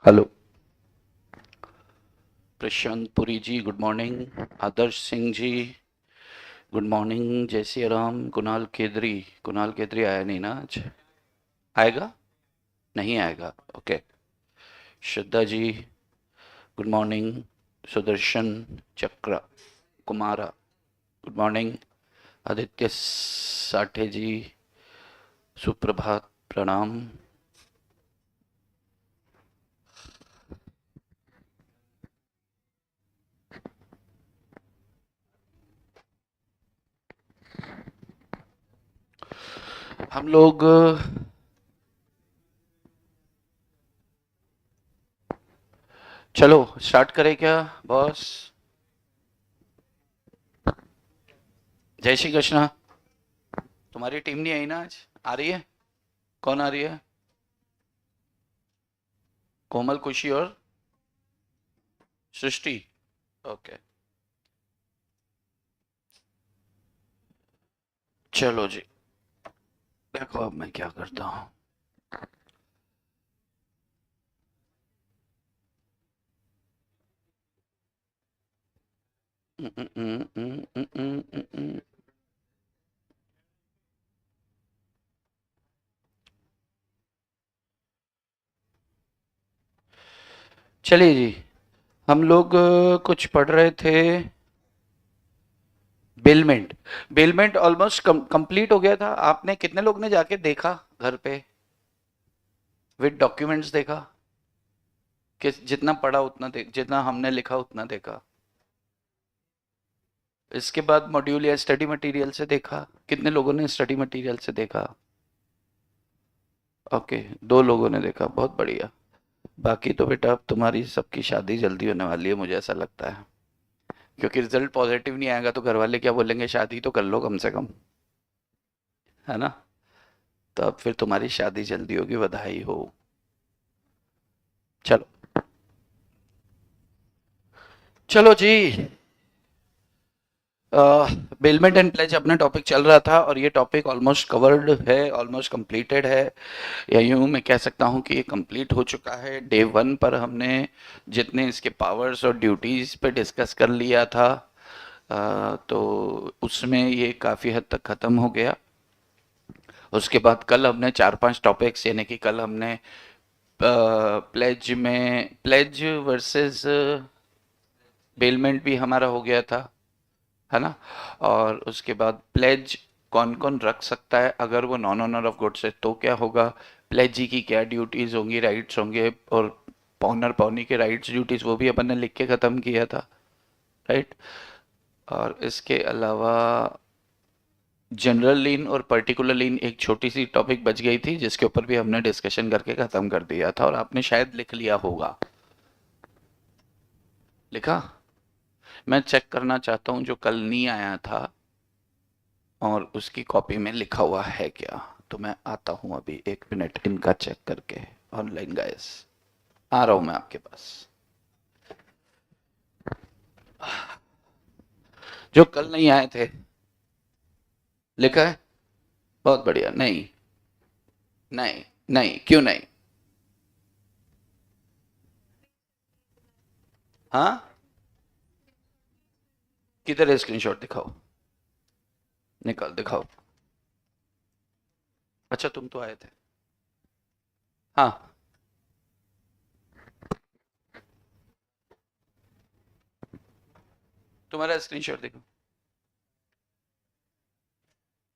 Hello प्रशांत पुरी जी, good morning. आदर्श Singh ji, good morning. जय श्री राम। कुणाल केदरी आया नहीं ना आज? आएगा? नहीं आएगा, okay. Shraddha ji, good morning. Sudarshan चक्र कुमारा, गुड मॉर्निंग। आदित्य साठे जी, सुप्रभात, प्रणाम। हम लोग चलो स्टार्ट करें क्या बॉस? जय श्री कृष्णा। तुम्हारी टीम नहीं आई ना आज? आ रही है? कौन आ रही है? कोमल, खुशी और सृष्टि, ओके। चलो जी, देखो अब मैं क्या करता हूँ। चलिए जी, हम लोग कुछ पढ़ रहे थे। बेलमेंट। बेलमेंट ऑलमोस्ट कंप्लीट हो गया था। आपने कितने लोग ने जाके देखा घर पे विद डॉक्यूमेंट्स देखा? कि जितना पढ़ा उतना देख, जितना हमने लिखा उतना देखा? इसके बाद मॉड्यूल या स्टडी मटेरियल से देखा? कितने लोगों ने स्टडी मटेरियल से देखा? ओके, दो लोगों ने देखा, बहुत बढ़िया। बाकी तो बेटा अब तुम्हारी सबकी शादी जल्दी होने वाली है, मुझे ऐसा लगता है। क्योंकि रिजल्ट पॉजिटिव नहीं आएगा तो घर वाले क्या बोलेंगे? शादी तो कर लो कम से कम, है ना? तो अब फिर तुम्हारी शादी जल्दी होगी, बधाई हो। चलो, चलो जी। बेलमेंट एंड प्लेज अपना टॉपिक चल रहा था और ये टॉपिक ऑलमोस्ट कवर्ड है, ऑलमोस्ट कंप्लीटेड है। या यूं मैं कह सकता हूँ कि ये कंप्लीट हो चुका है। डे वन पर हमने जितने इसके पावर्स और ड्यूटीज पे डिस्कस कर लिया था, तो उसमें ये काफ़ी हद तक ख़त्म हो गया। उसके बाद कल हमने चार पांच टॉपिक्स, यानी कि कल हमने प्लेज वर्सेस बेलमेंट भी हमारा हो गया था, है ना? और उसके बाद प्लेज कौन कौन रख सकता है अगर वो नॉन ओनर ऑफ गुड्स है तो क्या होगा, प्लेजी की क्या ड्यूटीज होंगी, राइट्स होंगे, और पॉनर पौनी के राइट्स ड्यूटीज वो भी अपन ने लिख के ख़त्म किया था, राइट? और इसके अलावा जनरल लीन और पर्टिकुलर लीन एक छोटी सी टॉपिक बच गई थी जिसके ऊपर भी हमने डिस्कशन करके ख़त्म कर दिया था और आपने शायद लिख लिया होगा। लिखा? मैं चेक करना चाहता हूँ जो कल नहीं आया था और उसकी कॉपी में लिखा हुआ है क्या। तो मैं आता हूँ अभी, एक मिनट इनका चेक करके। ऑनलाइन गाइस, आ रहा हूँ मैं आपके पास। जो कल नहीं आए थे, लिखा है? बहुत बढ़िया। नहीं, नहीं, नहीं, क्यों नहीं? हाँ, किधर है? स्क्रीनशॉट दिखाओ, निकाल दिखाओ। अच्छा, तुम तो आए थे। हाँ, तुम्हारा स्क्रीनशॉट देखो,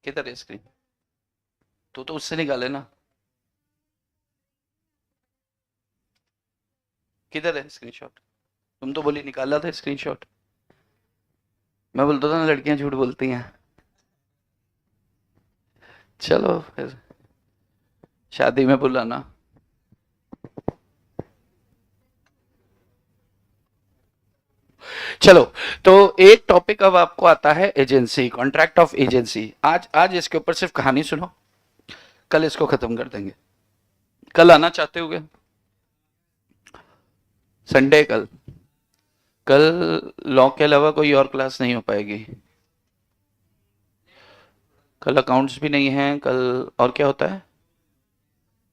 किधर है स्क्रीन? तो उससे निकाले ना। किधर है स्क्रीनशॉट? तुम तो बोली निकाला था स्क्रीनशॉट। मैं बोलता था ना लड़कियां झूठ बोलती हैं। चलो फिर, शादी में बुलाना। चलो, तो एक टॉपिक अब आपको आता है, एजेंसी, कॉन्ट्रैक्ट ऑफ एजेंसी। आज आज इसके ऊपर सिर्फ कहानी सुनो, कल इसको खत्म कर देंगे। कल आना चाहते होगे? संडे कल? कल लॉ के अलावा कोई और क्लास नहीं हो पाएगी। कल अकाउंट्स भी नहीं है कल। और क्या होता है?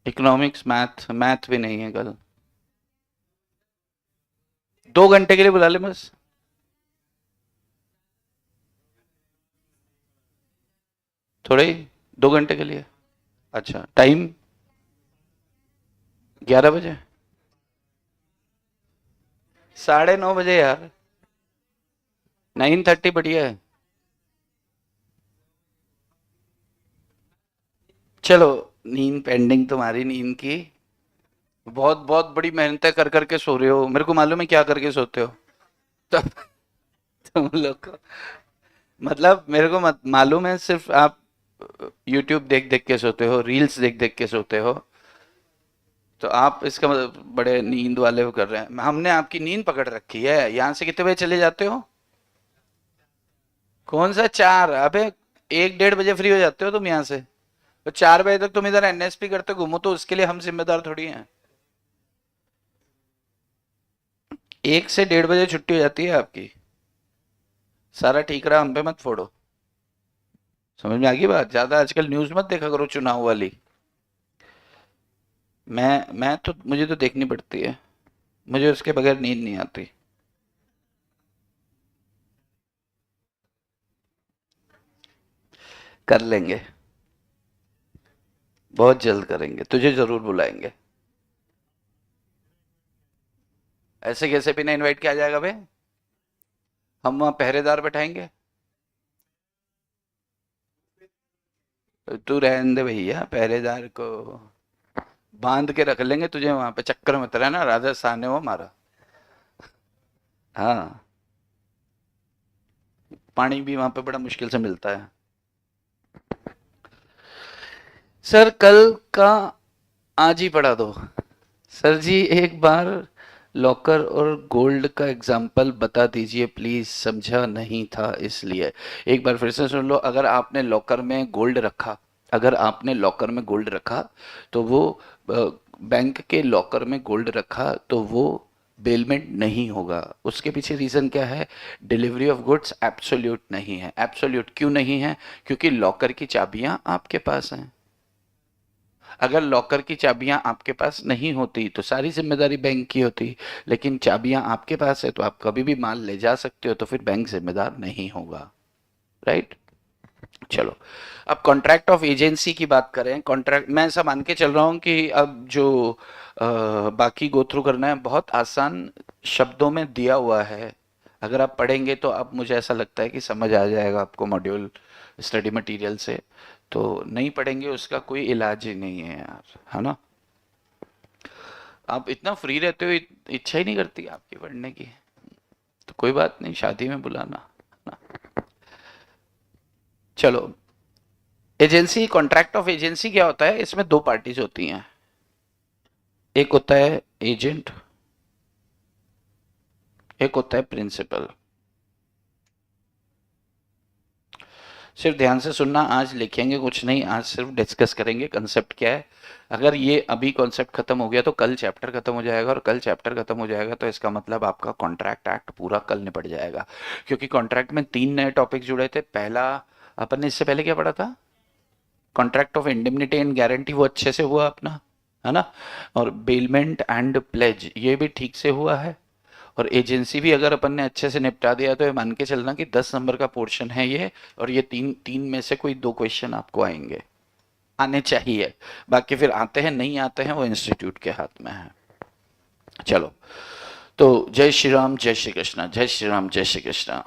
इकोनॉमिक्स, मैथ, मैथ भी नहीं है कल। 2 घंटे के लिए बुला ले बस। थोड़े ही, 2 घंटे के लिए। अच्छा, टाइम 11 बजे, 9:30 बजे यार। 9:30 बढ़िया है। चलो, नींद पेंडिंग तुम्हारी नींद की। बहुत बहुत बड़ी मेहनतें कर करके सो रहे हो, मेरे को मालूम है क्या करके सोते हो। तब तुम लोग को, मतलब मेरे को मालूम है, सिर्फ आप यूट्यूब देख देख के सोते हो, रील्स देख देख के सोते हो। तो आप इसका मतलब बड़े नींद वाले वो कर रहे हैं। हमने आपकी नींद पकड़ रखी है। यहाँ से कितने बजे चले जाते हो? कौन सा 4? अबे 1 1:30 बजे फ्री हो जाते हो तुम यहाँ से। तो 4 बजे तक तुम इधर एनएसपी करते घूमो, तो उसके लिए हम जिम्मेदार थोड़ी हैं। 1 से 1:30 बजे छुट्टी हो जाती है आपकी। सारा ठीक रहा, हम पे मत फोड़ो। समझ में आ गई बात? ज्यादा आजकल न्यूज मत देखा करो चुनाव वाली। मैं तो, मुझे तो देखनी पड़ती है। मुझे उसके बगैर नींद नहीं आती। कर लेंगे, बहुत जल्द करेंगे, तुझे जरूर बुलाएंगे। ऐसे कैसे बिना इनवाइट किया जाएगा बे? हम वहां पहरेदार बैठाएंगे। तू रहने दे भैया, पहरेदार को बांध के रख लेंगे तुझे वहां पे, चक्कर में रहना, राजस्थान है वो हमारा। हाँ, पानी भी वहां पे बड़ा मुश्किल से मिलता है। सर कल का आज ही पढ़ा दो। सर जी एक बार लॉकर और गोल्ड का एग्जाम्पल बता दीजिए प्लीज, समझा नहीं था इसलिए। एक बार फिर से सुन लो। अगर आपने लॉकर में गोल्ड रखा, अगर आपने लॉकर में गोल्ड रखा, तो वो बैंक के लॉकर में गोल्ड रखा तो वो बेलमेंट नहीं होगा। उसके पीछे रीजन क्या है? डिलीवरी ऑफ गुड्स एब्सोल्यूट नहीं है। एब्सोल्यूट क्यों नहीं है? क्योंकि लॉकर की चाबियां आपके पास हैं। अगर लॉकर की चाबियां आपके पास नहीं होती तो सारी जिम्मेदारी बैंक की होती। लेकिन चाबियां आपके पास है तो आप कभी भी माल ले जा सकते हो, तो फिर बैंक जिम्मेदार नहीं होगा। राइट? चलो, अब कॉन्ट्रैक्ट ऑफ एजेंसी की बात करें। कॉन्ट्रैक्ट, मैं ऐसा मान के चल रहा हूं कि अब जो बाकी गो थ्रू करना है बहुत आसान शब्दों में दिया हुआ है। अगर आप पढ़ेंगे तो अब मुझे ऐसा लगता है कि समझ आ जाएगा आपको मॉड्यूल स्टडी मटेरियल से। तो नहीं पढ़ेंगे उसका कोई इलाज ही नहीं है यार, है ना? आप इतना फ्री रहते हो, इच्छा ही नहीं करती आपकी पढ़ने की। तो कोई बात नहीं, शादी में बुलाना ना। चलो, एजेंसी, कॉन्ट्रैक्ट ऑफ एजेंसी क्या होता है? इसमें दो पार्टीज होती हैं। एक होता है एजेंट, एक होता है प्रिंसिपल। सिर्फ ध्यान से सुनना, आज लिखेंगे कुछ नहीं, आज सिर्फ डिस्कस करेंगे कंसेप्ट क्या है। अगर ये अभी कॉन्सेप्ट खत्म हो गया तो कल चैप्टर खत्म हो जाएगा, और कल चैप्टर खत्म हो जाएगा तो इसका मतलब आपका कॉन्ट्रैक्ट एक्ट पूरा कल निपट जाएगा। क्योंकि कॉन्ट्रैक्ट में 3 नए टॉपिक जुड़े थे। पहला, अपन ने इससे पहले क्या पढ़ा था? Contract of indemnity and guarantee, वो अच्छे से हुआ अपना, है ना? और बेलमेंट एंड प्लेज, ये भी ठीक से हुआ है। और एजेंसी भी अगर अपन ने अच्छे से निपटा दिया तो ये मान के चलना कि 10 नंबर का पोर्शन है ये। और ये तीन तीन में से कोई 2 क्वेश्चन आपको आएंगे, आने चाहिए। बाकी फिर आते हैं नहीं आते हैं वो इंस्टीट्यूट के हाथ में है। चलो, तो जय श्री राम, जय श्री कृष्णा, जय श्री राम, जय Shri Krishna.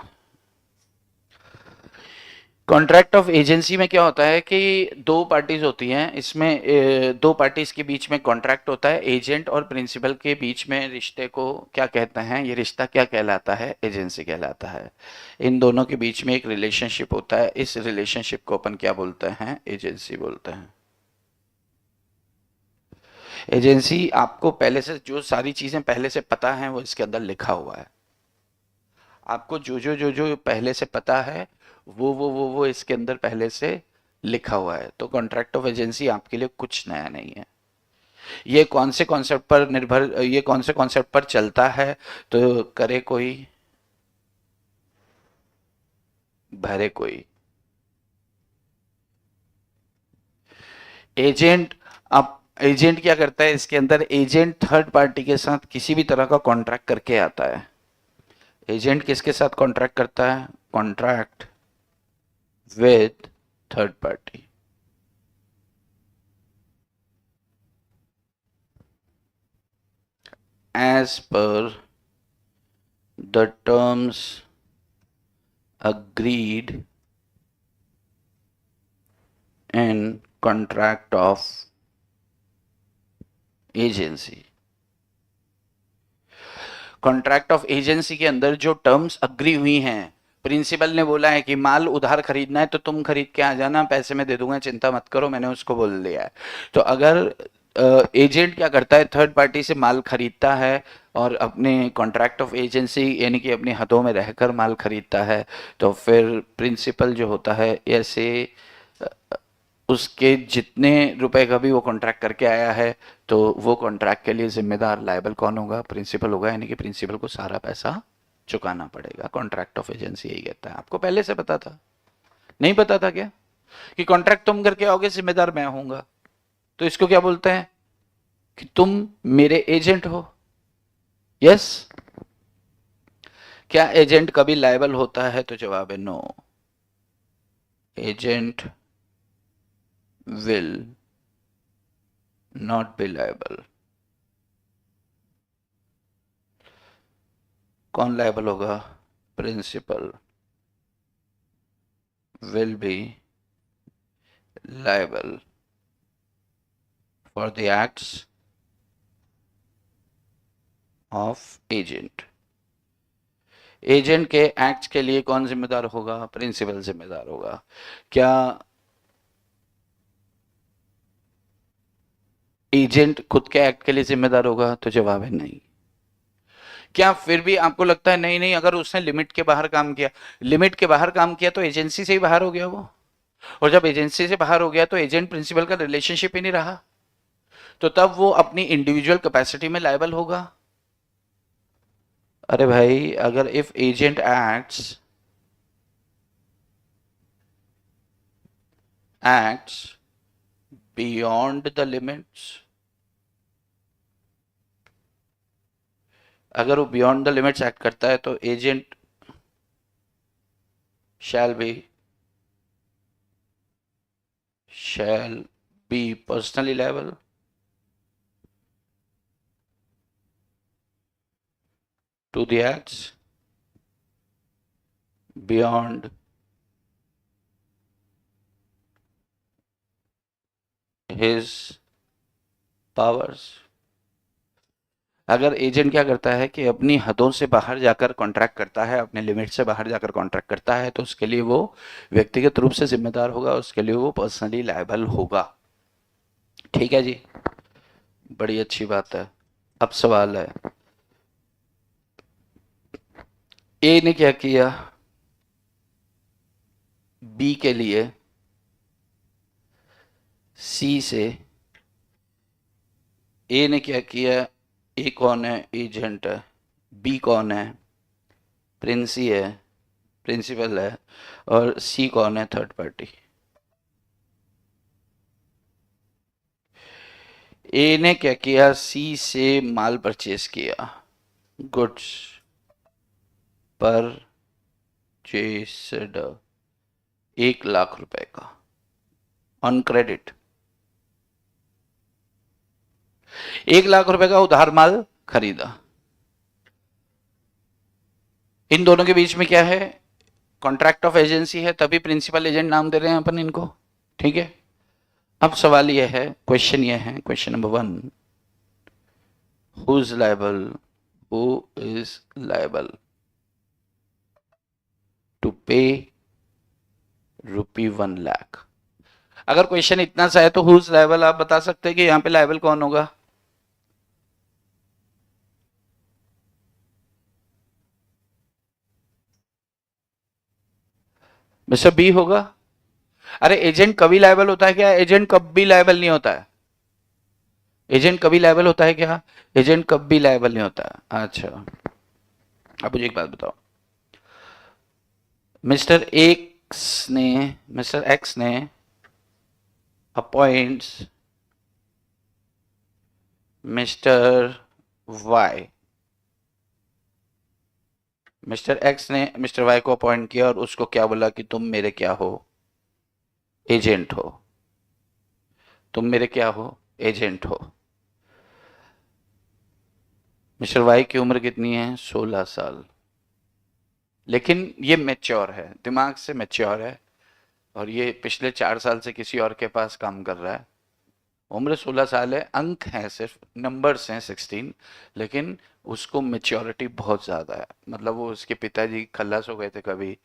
Contract of agency में क्या होता है कि दो पार्टीज होती हैं इसमें। दो पार्टीज के बीच में कॉन्ट्रैक्ट होता है। एजेंट और प्रिंसिपल के बीच में रिश्ते को क्या कहते हैं? ये रिश्ता क्या कहलाता है? एजेंसी कहलाता है। इन दोनों के बीच में एक रिलेशनशिप होता है। इस रिलेशनशिप को अपन क्या बोलते हैं? एजेंसी बोलते हैं। एजेंसी, आपको पहले से जो सारी चीजें पहले से पता है वो इसके अंदर लिखा हुआ है। आपको जो पहले से पता है वो इसके अंदर पहले से लिखा हुआ है। तो कॉन्ट्रैक्ट ऑफ एजेंसी आपके लिए कुछ नया नहीं है। ये कौन से कॉन्सेप्ट पर निर्भर, ये कौन से कॉन्सेप्ट पर चलता है? तो करे कोई, भरे कोई। एजेंट, अब एजेंट क्या करता है इसके अंदर? एजेंट थर्ड पार्टी के साथ किसी भी तरह का कॉन्ट्रैक्ट करके आता है। एजेंट किसके साथ कॉन्ट्रैक्ट करता है? Contract with third party. As per the terms agreed in contract of agency। Contract of agency के अंदर जो टर्म्स अग्री हुई हैं, प्रिंसिपल ने बोला है कि माल उधार खरीदना है तो तुम खरीद के आ जाना, पैसे मैं दे दूंगा, चिंता मत करो, मैंने उसको बोल दिया है। तो अगर एजेंट क्या करता है, थर्ड पार्टी से माल खरीदता है और अपने कॉन्ट्रैक्ट ऑफ एजेंसी यानी कि अपनी हदों में रहकर माल खरीदता है, तो फिर प्रिंसिपल जो होता है ऐसे उसके जितने रुपए का भी वो कॉन्ट्रैक्ट करके आया है, तो वो कॉन्ट्रैक्ट के लिए जिम्मेदार लायबल कौन होगा? प्रिंसिपल होगा, यानी कि प्रिंसिपल को सारा पैसा चुकाना पड़ेगा। कॉन्ट्रैक्ट ऑफ एजेंसी यही कहता है। आपको पहले से पता था? नहीं पता था क्या कि कॉन्ट्रैक्ट तुम करके आओगे, जिम्मेदार मैं होऊंगा? तो इसको क्या बोलते हैं कि तुम मेरे एजेंट हो। यस। क्या एजेंट कभी लायबल होता है? तो जवाब है no. Agent will not be liable. कौन लायबल होगा? Principal will be liable for the acts of agent। Agent के एक्ट्स के लिए कौन जिम्मेदार होगा? प्रिंसिपल जिम्मेदार होगा। क्या एजेंट खुद के एक्ट के लिए जिम्मेदार होगा? तो जवाब है नहीं। क्या फिर भी आपको लगता है नहीं नहीं, अगर उसने लिमिट के बाहर काम किया, लिमिट के बाहर काम किया तो एजेंसी से ही बाहर हो गया वो, और जब एजेंसी से बाहर हो गया तो एजेंट प्रिंसिपल का रिलेशनशिप ही नहीं रहा, तो तब वो अपनी इंडिविजुअल कैपेसिटी में लायबल होगा। अरे भाई, अगर if agent acts beyond the limits, अगर वो बियॉन्ड द लिमिट्स एक्ट करता है तो agent shall be personally liable to the acts beyond his powers. अगर एजेंट क्या करता है कि अपनी हदों से बाहर जाकर कॉन्ट्रैक्ट करता है, अपने लिमिट से बाहर जाकर कॉन्ट्रैक्ट करता है, तो उसके लिए वो व्यक्तिगत रूप से जिम्मेदार होगा, उसके लिए वो पर्सनली लायबल होगा। ठीक है जी, बड़ी अच्छी बात है। अब सवाल है, ए ने क्या किया? बी के लिए सी से, ए ने क्या किया? ए कौन है? एजेंट है। बी कौन है? प्रिंसी है, प्रिंसिपल है। और सी कौन है? Third party. ए ने क्या किया? सी से माल परचेज किया, गुड्स परचेस्ड 1 लाख रुपए का ऑन क्रेडिट। 1 लाख रुपए का उधार माल खरीदा। इन दोनों के बीच में क्या है? कॉन्ट्रैक्ट ऑफ एजेंसी है, तभी प्रिंसिपल एजेंट नाम दे रहे हैं अपन इनको। ठीक है। अब सवाल यह है, क्वेश्चन यह है, question number 1, who is liable, who is liable to pay ₹1,00,000। अगर क्वेश्चन इतना सा है तो हु इज लायबल आप बता सकते हैं कि यहां पे लायबल कौन होगा? मिस्टर बी होगा। अरे एजेंट कभी लायबल होता है क्या? एजेंट कभी लायबल नहीं होता है। एजेंट कभी लायबल होता है क्या? एजेंट कभी लायबल नहीं होता है। अच्छा, अब मुझे एक बात बताओ, मिस्टर एक्स ने appoints mister Y mister X ने मिस्टर वाई को अपॉइंट किया और उसको क्या बोला कि तुम मेरे क्या हो, एजेंट हो, तुम मेरे क्या हो, एजेंट हो। मिस्टर वाई की उम्र कितनी है, 16 साल। लेकिन ये मैच्योर है, दिमाग से मैच्योर है, और ये पिछले 4 साल से किसी और के पास काम कर रहा है। उम्र 16 साल है, अंक हैं, सिर्फ नंबर्स हैं 16, लेकिन उसको मेच्योरिटी बहुत ज़्यादा है। मतलब वो उसके पिताजी खल्लास हो गए थे कभी,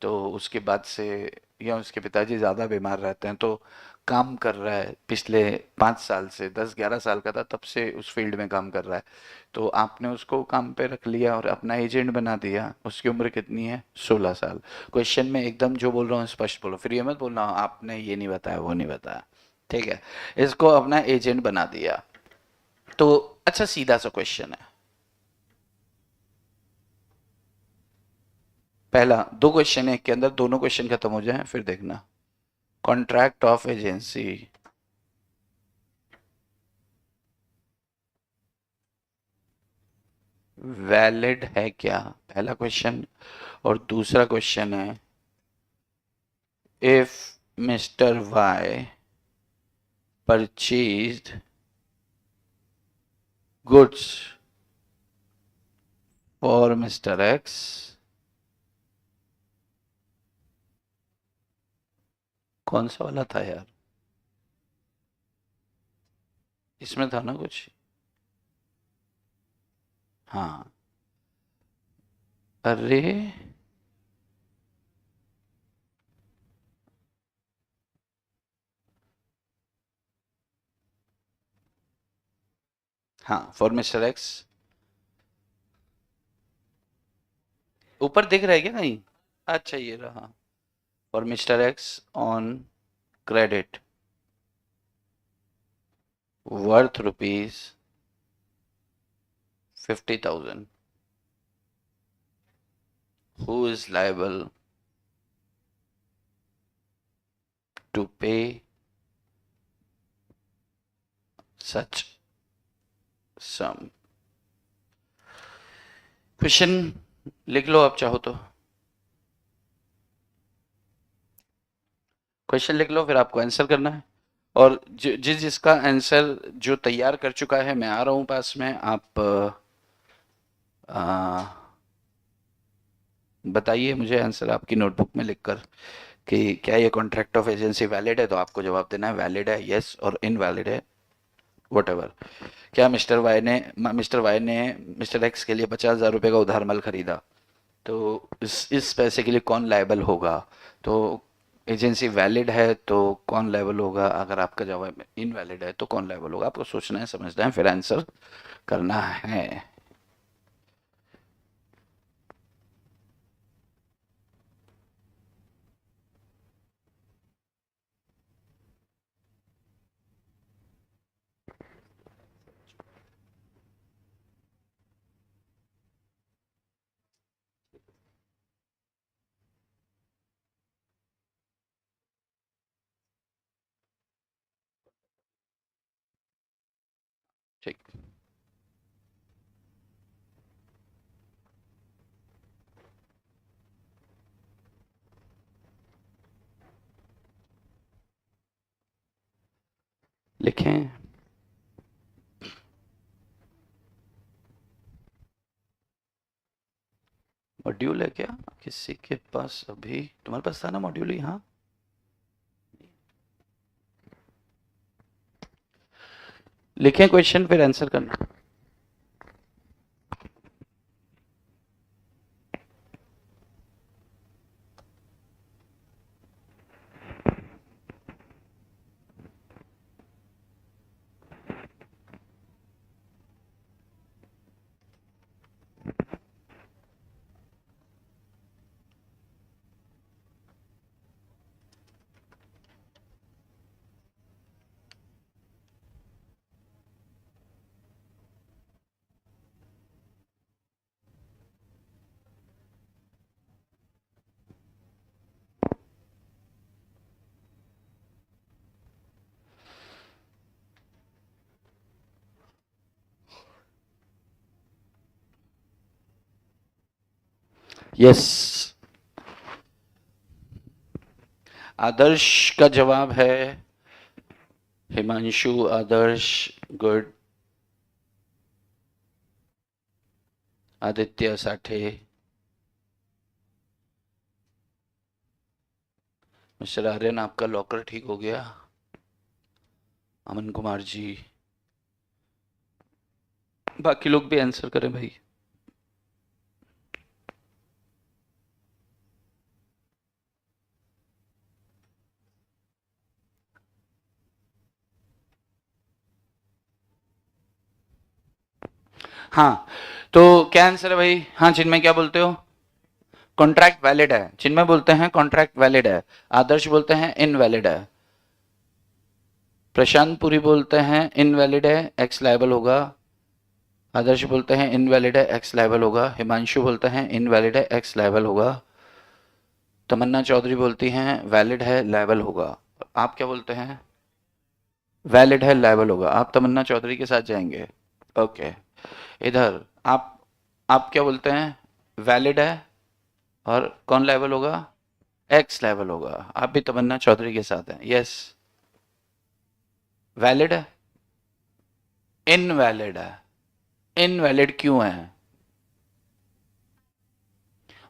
तो उसके बाद से, या उसके पिताजी ज़्यादा बीमार रहते हैं, तो काम कर रहा है पिछले 5 साल से, 10-11 साल का था तब से उस फील्ड में काम कर रहा है। तो आपने उसको काम पे रख लिया और अपना एजेंट बना दिया। उसकी उम्र कितनी है, 16 साल। क्वेश्चन में एकदम जो बोल रहा हूँ स्पष्ट बोलो, फिर ये मत बोलना आपने ये नहीं बताया वो नहीं बताया, ठीक है। इसको अपना एजेंट बना दिया। तो अच्छा, सीधा सा क्वेश्चन है। पहला, दो क्वेश्चन है, एक के अंदर दोनों क्वेश्चन खत्म हो जाए फिर देखना। कॉन्ट्रैक्ट ऑफ एजेंसी वैलिड है क्या, पहला क्वेश्चन। और दूसरा क्वेश्चन है, if mister Y purchased goods for mister X, कौन सा वाला था यार, इसमें था ना कुछ। हाँ, अरे हाँ, फॉर मिस्टर एक्स। ऊपर दिख रहा है क्या कहीं? अच्छा, ये रहा। For mister x on credit worth ₹50,000, who is liable to pay such sum। Question लिख लो आप चाहो तो, क्वेश्चन लिख लो, फिर आपको आंसर करना है। और जिसका आंसर जो तैयार कर चुका है, मैं आ रहा हूँ पास में, आप बताइए मुझे आंसर आपकी नोटबुक में लिखकर कि क्या ये कॉन्ट्रैक्ट ऑफ एजेंसी वैलिड है, तो आपको जवाब देना है वैलिड है, यस, और इनवैलिड है, वट। क्या मिस्टर वाई ने मिस्टर एक्स के लिए 50,000 रुपये का उधार माल खरीदा, तो इस पैसे के लिए कौन लायबल होगा। तो एजेंसी वैलिड है तो कौन लायबल होगा, अगर आपका जवाब इनवैलिड है तो कौन लायबल होगा। आपको सोचना है, समझना है, फिर आंसर करना है। ठीक, लिखें। मॉड्यूल है क्या किसी के पास, अभी तुम्हारे पास था ना मॉड्यूल ही, हाँ। लिखें क्वेश्चन, फिर आंसर करना। यस, आदर्श का जवाब है हिमांशु, आदर्श गुड, आदित्य साठे, मिस्टर आर्यन आपका लॉकर ठीक हो गया, अमन कुमार जी, बाकी लोग भी आंसर करें भाई। हाँ, तो क्या आंसर है भाई? हाँ चिन्मय क्या बोलते हो? कॉन्ट्रैक्ट वैलिड है। चिन्मय बोलते हैं कॉन्ट्रैक्ट वैलिड है, आदर्श बोलते हैं इनवैलिड है, प्रशांत पुरी बोलते हैं इनवैलिड है, एक्स लायबल होगा, आदर्श बोलते हैं इनवैलिड है, एक्स लायबल होगा, हिमांशु बोलते हैं इनवैलिड है, एक्स लायबल होगा, तमन्ना चौधरी बोलती हैं वैलिड है, लायबल होगा। आप क्या बोलते हैं? वैलिड है, लायबल होगा। आप तमन्ना चौधरी के साथ जाएंगे? ओके, इधर आप क्या बोलते हैं? वैलिड है, और कौन लायबल होगा? एक्स लायबल होगा। आप भी तमन्ना चौधरी के साथ हैं? यस, वैलिड है, इनवैलिड है। इनवैलिड क्यों है?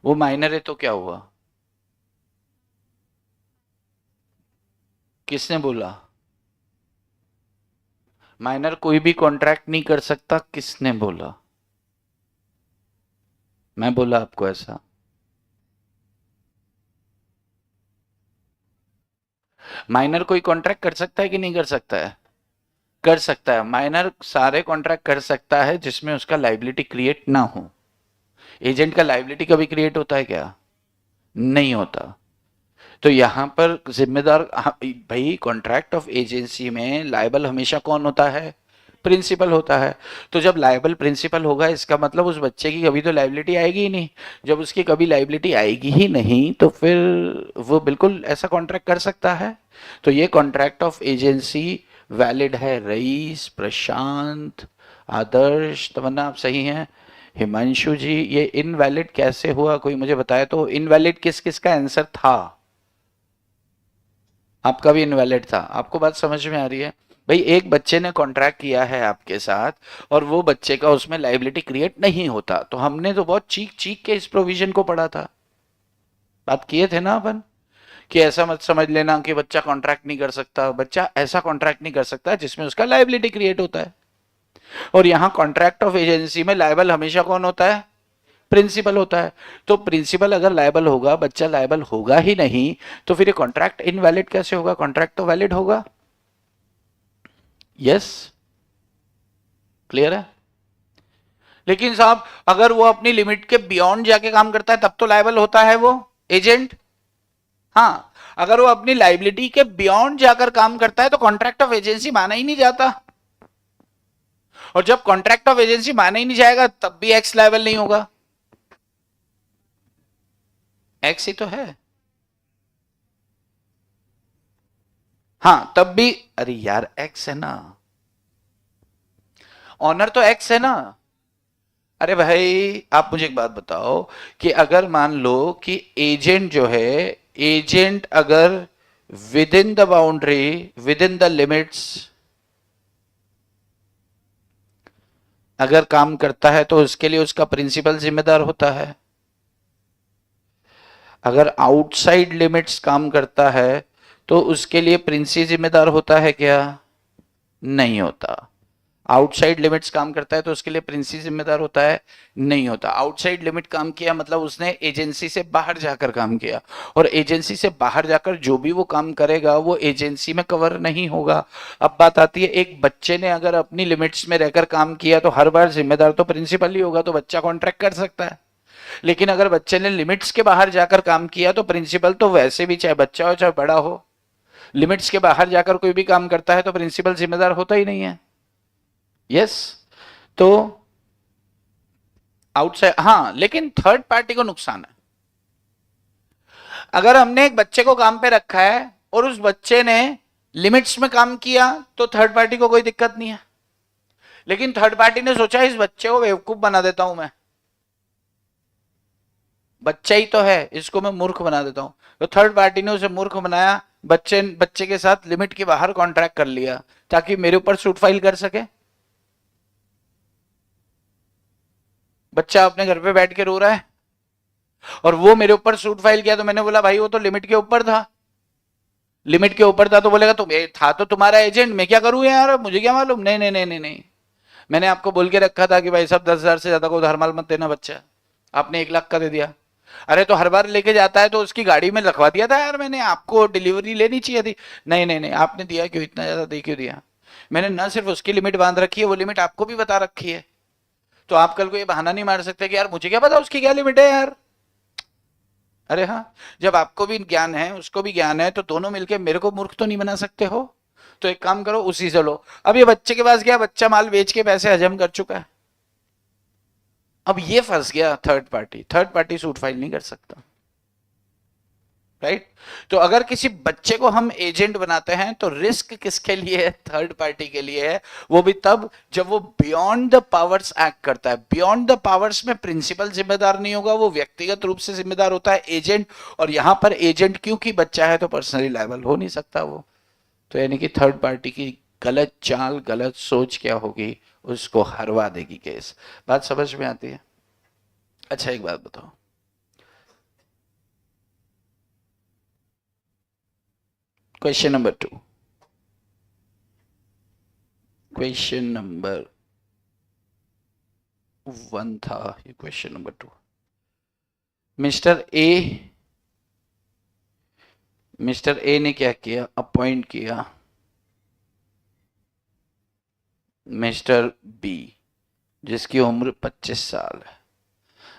वो माइनर है तो क्या हुआ? किसने बोला? माइनर कोई भी कॉन्ट्रैक्ट नहीं कर सकता, किसने बोला? मैं बोला आपको ऐसा? माइनर कोई कॉन्ट्रैक्ट कर सकता है कि नहीं कर सकता है? कर सकता है। माइनर सारे कॉन्ट्रैक्ट कर सकता है जिसमें उसका लाइबिलिटी क्रिएट ना हो। एजेंट का लाइबिलिटी कभी क्रिएट होता है क्या? नहीं होता। तो यहां पर जिम्मेदार भाई, कॉन्ट्रैक्ट ऑफ एजेंसी में लायबल हमेशा कौन होता है? प्रिंसिपल होता है। तो जब लायबल प्रिंसिपल होगा, इसका मतलब उस बच्चे की कभी तो लाइबिलिटी आएगी ही नहीं। जब उसकी कभी लाइबिलिटी आएगी ही नहीं तो फिर वो बिल्कुल ऐसा कॉन्ट्रैक्ट कर सकता है? तो ये कॉन्ट्रैक्ट ऑफ एजेंसी वैलिड है। रईस, प्रशांत, आदर्श, तमन्ना आप सही हैं। हिमांशु जी, ये इनवैलिड कैसे हुआ, कोई मुझे बताए तो। इनवैलिड किस किस का आंसर था? आपका भी इनवैलिड था। आपको बात समझ में आ रही है? भाई, एक बच्चे ने कॉन्ट्रैक्ट किया है आपके साथ, और वो बच्चे का उसमें लाइबिलिटी क्रिएट नहीं होता, तो हमने तो बहुत चीख चीख के इस प्रोविजन को पढ़ा था। बात किए थे ना अपन, कि ऐसा मत समझ लेना कि बच्चा कॉन्ट्रैक्ट नहीं कर सकता। बच्चा ऐसा कॉन्ट्रैक्ट नहीं कर सकता जिसमें उसका लाइबिलिटी क्रिएट होता है। और यहाँ कॉन्ट्रैक्ट ऑफ एजेंसी में लायबल हमेशा कौन होता है? प्रिंसिपल होता है। तो प्रिंसिपल अगर लायबल होगा, बच्चा लायबल होगा ही नहीं, तो फिर ये कॉन्ट्रैक्ट इनवैलिड कैसे होगा? कॉन्ट्रैक्ट तो वैलिड होगा। यस, क्लियर है? लेकिन साहब, अगर वो अपनी लिमिट के बियॉन्ड जाके काम करता है तब तो लायबल होता है वो एजेंट। हाँ, अगर वो अपनी लाइबिलिटी के बियॉन्ड जाकर काम करता है तो कॉन्ट्रैक्ट ऑफ एजेंसी माना ही नहीं जाता। और जब कॉन्ट्रैक्ट ऑफ एजेंसी माना ही नहीं जाएगा तब भी एक्स लायबल नहीं होगा। एक्स ही तो है। हाँ, तब भी। अरे यार, एक्स है ना, ऑनर तो एक्स है ना। अरे भाई, आप मुझे एक बात बताओ कि अगर मान लो कि एजेंट जो है, एजेंट अगर with in the boundary, with in the limits अगर काम करता है तो उसके लिए उसका प्रिंसिपल जिम्मेदार होता है। अगर आउटसाइड लिमिट्स काम करता है तो उसके लिए प्रिंसी जिम्मेदार होता है क्या? नहीं होता। आउटसाइड लिमिट्स काम करता है तो उसके लिए प्रिंसी जिम्मेदार होता है? नहीं होता। आउटसाइड लिमिट काम किया मतलब उसने एजेंसी से बाहर जाकर काम किया, और एजेंसी से बाहर जाकर जो भी वो काम करेगा वो एजेंसी में कवर नहीं होगा। अब बात आती है, एक बच्चे ने अगर अपनी लिमिट्स में रहकर काम किया तो हर बार जिम्मेदार तो प्रिंसिपल ही होगा, तो बच्चा कॉन्ट्रैक्ट कर सकता है। लेकिन अगर बच्चे ने लिमिट्स के बाहर जाकर काम किया तो प्रिंसिपल तो वैसे भी, चाहे बच्चा हो चाहे बड़ा हो, लिमिट्स के बाहर जाकर कोई भी काम करता है तो प्रिंसिपल जिम्मेदार होता ही नहीं है। यस, तो आउटसाइड, हाँ, लेकिन थर्ड पार्टी को नुकसान है। अगर हमने एक बच्चे को काम पे रखा है और उस बच्चे ने लिमिट्स में काम किया तो थर्ड पार्टी को कोई दिक्कत नहीं है। लेकिन थर्ड पार्टी ने सोचा इस बच्चे को बेवकूफ बना देता हूं मैं, बच्चा ही तो है, इसको मैं मूर्ख बना देता हूं। तो थर्ड पार्टी ने उसे मूर्ख बनाया, बच्चे बच्चे के साथ लिमिट के बाहर कॉन्ट्रैक्ट कर लिया ताकि मेरे ऊपर सूट फाइल कर सके। बच्चा अपने घर पे बैठ के रो रहा है और वो मेरे ऊपर सूट फाइल किया, तो मैंने बोला भाई वो तो लिमिट के ऊपर था, लिमिट के ऊपर था, तो बोलेगा तुम था तो तुम्हारा एजेंट, मैं क्या करूं यार, मुझे क्या मालूम। नहीं नहीं नहीं नहीं नहीं, मैंने आपको बोल के रखा था कि भाई साहब 10,000 से ज्यादा को उधार माल मत देना बच्चा, आपने 1 लाख का दे दिया। अरे तो हर बार लेके जाता है तो उसकी गाड़ी में रखवा दिया था यार मैंने, आपको डिलीवरी लेनी चाहिए थी। नहीं नहीं नहीं, आपने दिया क्यों, इतना ज्यादा दे क्यों दिया। मैंने ना सिर्फ उसकी लिमिट बांध रखी है, वो लिमिट आपको भी बता रखी है। तो आप कल को ये बहाना नहीं मार सकते कि यार मुझे क्या पता उसकी क्या लिमिट है यार। अरे हाँ, जब आपको भी ज्ञान है उसको भी ज्ञान है, तो दोनों मिलके मेरे को मूर्ख तो नहीं बना सकते हो। तो एक काम करो, उसी से लो। अब ये बच्चे के पास गया, बच्चा माल बेच के पैसे हजम कर चुका है। अब ये फंस गया third party, third party suit file नहीं कर सकता। राइट। तो अगर किसी बच्चे को हम एजेंट बनाते हैं तो रिस्क किसके लिए है, थर्ड पार्टी के लिए है। वो भी तब जब वो बियॉन्ड द पावर्स एक्ट करता है। बियॉन्ड द पावर्स में प्रिंसिपल जिम्मेदार नहीं होगा, वो व्यक्तिगत रूप से जिम्मेदार होता है एजेंट। और यहां पर एजेंट क्योंकि बच्चा है तो पर्सनली लायबल हो नहीं सकता वो। तो यानी कि थर्ड पार्टी की गलत चाल, गलत सोच क्या होगी, उसको हरवा देगी केस। बात समझ में आती है। अच्छा एक बात बताओ, क्वेश्चन नंबर 2, क्वेश्चन नंबर 1 था ये, question number 2। Mister A, mister A ने क्या किया, अपॉइंट किया मिस्टर बी, जिसकी उम्र 25 साल है,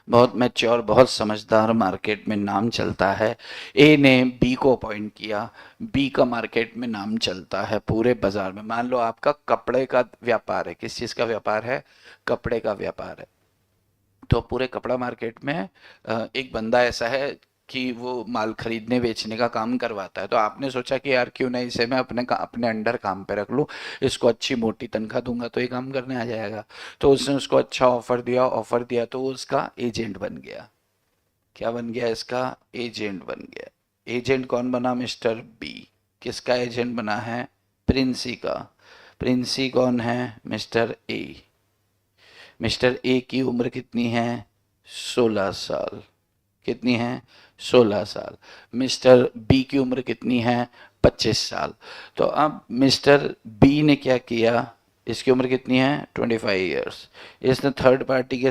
बहुत मैच्योर, बहुत समझदार, मार्केट में नाम चलता है। ए ने बी को अपॉइंट किया, बी का मार्केट में नाम चलता है पूरे बाजार में। मान लो आपका कपड़े का व्यापार है, किस चीज का व्यापार है, कपड़े का व्यापार है। तो पूरे कपड़ा मार्केट में एक बंदा ऐसा है कि वो माल खरीदने बेचने का काम करवाता है। तो आपने सोचा कि यार क्यों नहीं इसे मैं अपने अंडर काम पे रख लूं, इसको अच्छी मोटी तनख्वाह दूंगा तो ये काम करने आ जाएगा। तो उसने उसको अच्छा ऑफर दिया, ऑफर दिया तो वो उसका एजेंट बन गया। क्या बन गया, इसका एजेंट बन गया। एजेंट कौन बना, मिस्टर बी। किसका एजेंट बना है, प्रिंसी का। प्रिंसी कौन है, मिस्टर ए। मिस्टर ए की उम्र कितनी है, 16 साल। कितनी है, 16 साल। मिस्टर बी की उम्र कितनी है, 25 साल। तो अब मिस्टर बी ने क्या किया, इसकी उम्र कितनी है, 25 ईयर्स। इसने थर्ड पार्टी के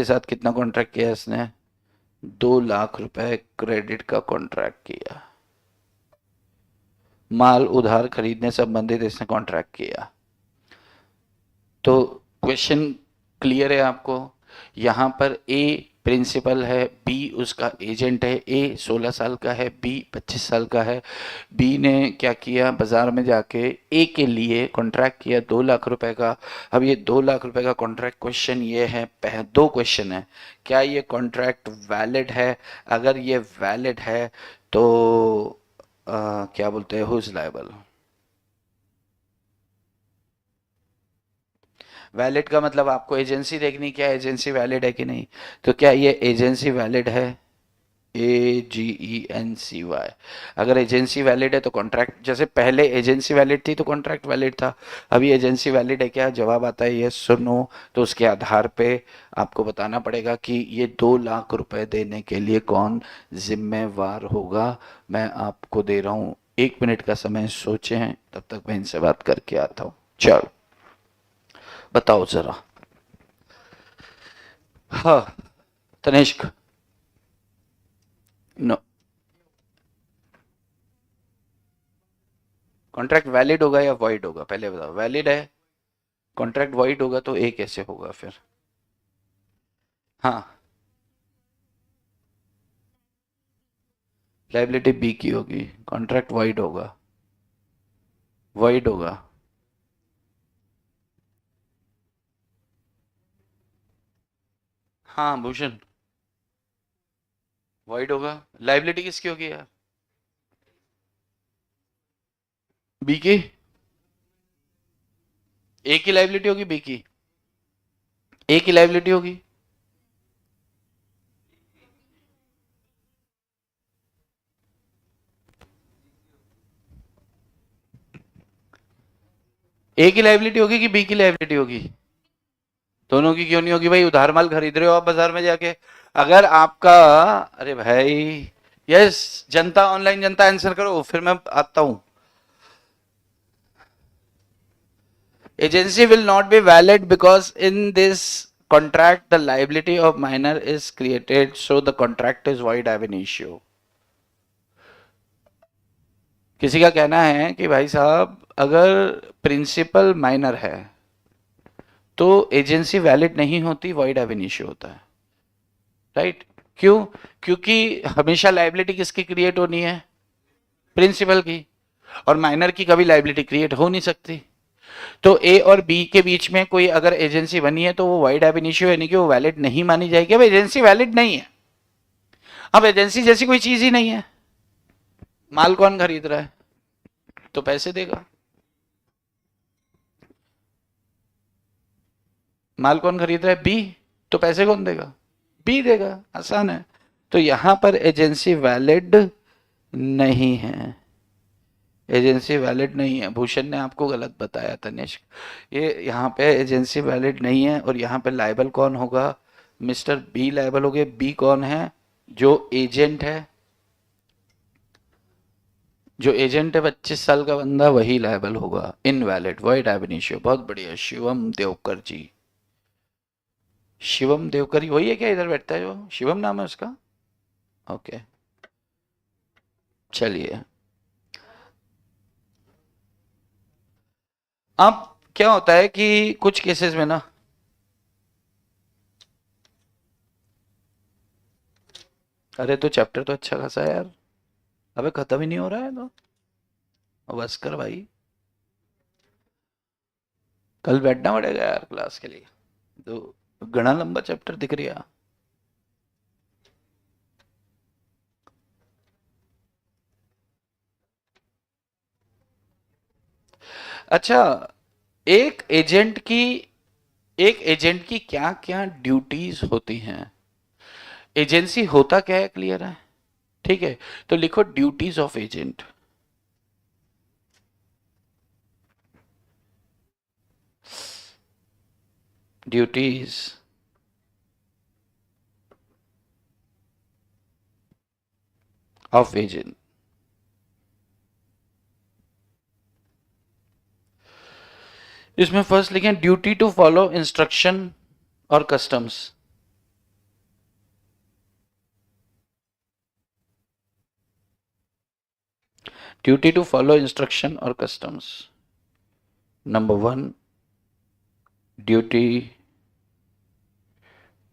साथ कितना कॉन्ट्रैक्ट किया इसने, 2 लाख रुपए क्रेडिट का कॉन्ट्रैक्ट किया। माल उधार खरीदने संबंधित इसने कॉन्ट्रैक्ट किया। तो क्वेश्चन क्लियर है आपको। यहां पर ए प्रिंसिपल है, बी उसका एजेंट है। ए 16 साल का है, बी 25 साल का है। बी ने क्या किया, बाजार में जाके ए के लिए कॉन्ट्रैक्ट किया 2 लाख रुपए का। अब ये 2 लाख रुपए का कॉन्ट्रैक्ट, क्वेश्चन ये है, दो क्वेश्चन है। क्या ये कॉन्ट्रैक्ट वैलिड है, अगर ये वैलिड है तो क्या बोलते हैं, हु इज लायबल। वैलिड का मतलब आपको एजेंसी देखनी, क्या एजेंसी वैलिड है कि नहीं। तो क्या ये एजेंसी वैलिड है, AGENCY। अगर एजेंसी वैलिड है तो कॉन्ट्रैक्ट, जैसे पहले एजेंसी वैलिड थी तो कॉन्ट्रैक्ट वैलिड था, अभी एजेंसी वैलिड है क्या, जवाब आता है यस और नो। तो उसके आधार पे आपको बताना पड़ेगा कि ये 2 लाख रुपए देने के लिए कौन जिम्मेवार होगा। मैं आपको दे रहा हूँ 1 मिनट का समय, सोचें, तब तक मैं इनसे बात करके आता हूँ। चलो बताओ जरा। हाँ, तनिष्क। नो, कॉन्ट्रैक्ट वैलिड होगा या वॉइड होगा, पहले बताओ। वैलिड है, कॉन्ट्रैक्ट वॉइड होगा तो ए कैसे होगा फिर। हाँ, लाइबिलिटी बी की होगी, कॉन्ट्रैक्ट वॉइड होगा, वॉइड होगा। हाँ भूषण, वॉइड होगा। लाइबिलिटी किसकी होगी यार, बी की। ए की लाइबिलिटी होगी बी की, ए की लायबिलिटी होगी, ए की लायबिलिटी होगी कि बी की लायबिलिटी होगी? दोनों की क्यों नहीं होगी भाई? उधार माल खरीद रहे हो आप बाजार में जाके, अगर आपका, अरे भाई, यस, जनता, ऑनलाइन जनता आंसर करो, फिर मैं आता हूं। Agency will not be valid because in this contract the liability of minor is created, so the contract is void ab initio. किसी का कहना है कि भाई साहब अगर प्रिंसिपल माइनर है तो एजेंसी वैलिड नहीं होती, void ab initio होता है, राइट? क्यों? क्योंकि हमेशा लाइबिलिटी किसकी क्रिएट होनी है? प्रिंसिपल की, और माइनर की कभी लाइबिलिटी क्रिएट हो नहीं सकती। तो ए और बी के बीच में कोई अगर एजेंसी बनी है तो वो वाइड एब इनिशियो, यानी कि वो वैलिड नहीं मानी जाएगी। अब एजेंसी वैलिड नहीं है, अब एजेंसी जैसी कोई चीज ही नहीं है, माल कौन खरीद रहा है तो पैसे देगा, माल कौन खरीद रहा है? बी, तो पैसे कौन देगा? बी देगा, आसान है। तो यहां पर एजेंसी वैलिड नहीं है, एजेंसी वैलिड नहीं है। भूषण ने आपको गलत बताया तनिष्क, ये यहाँ पे एजेंसी वैलिड नहीं है, और यहाँ पे लायबल कौन होगा? मिस्टर बी लायबल हो गए। बी कौन है? जो एजेंट है, जो एजेंट है 25 साल का बंदा, वही लायबल होगा। इनवैलिड, वॉइड एब इनिशियो। बहुत बढ़िया, शिवम देवकर जी। शिवम देवकर ही वही है क्या इधर बैठता है जो शिवम नाम है उसका? ओके, चलिए। अब क्या होता है कि कुछ केसेस में ना, अरे तो चैप्टर तो अच्छा खासा है यार, अबे खत्म ही नहीं हो रहा है तो बस कर भाई, कल बैठना पड़ेगा यार क्लास के लिए, तो घना लंबा चैप्टर दिख रहा। अच्छा, एक एजेंट की एक एजेंट की क्या क्या ड्यूटीज होती हैं? एजेंसी होता क्या है, क्लियर है? ठीक है, तो लिखो duties of agent. Duties of agent. इसमें फर्स्ट लिखें ड्यूटी टू फॉलो इंस्ट्रक्शन और customs. Duty to follow instruction और customs. Number 1, duty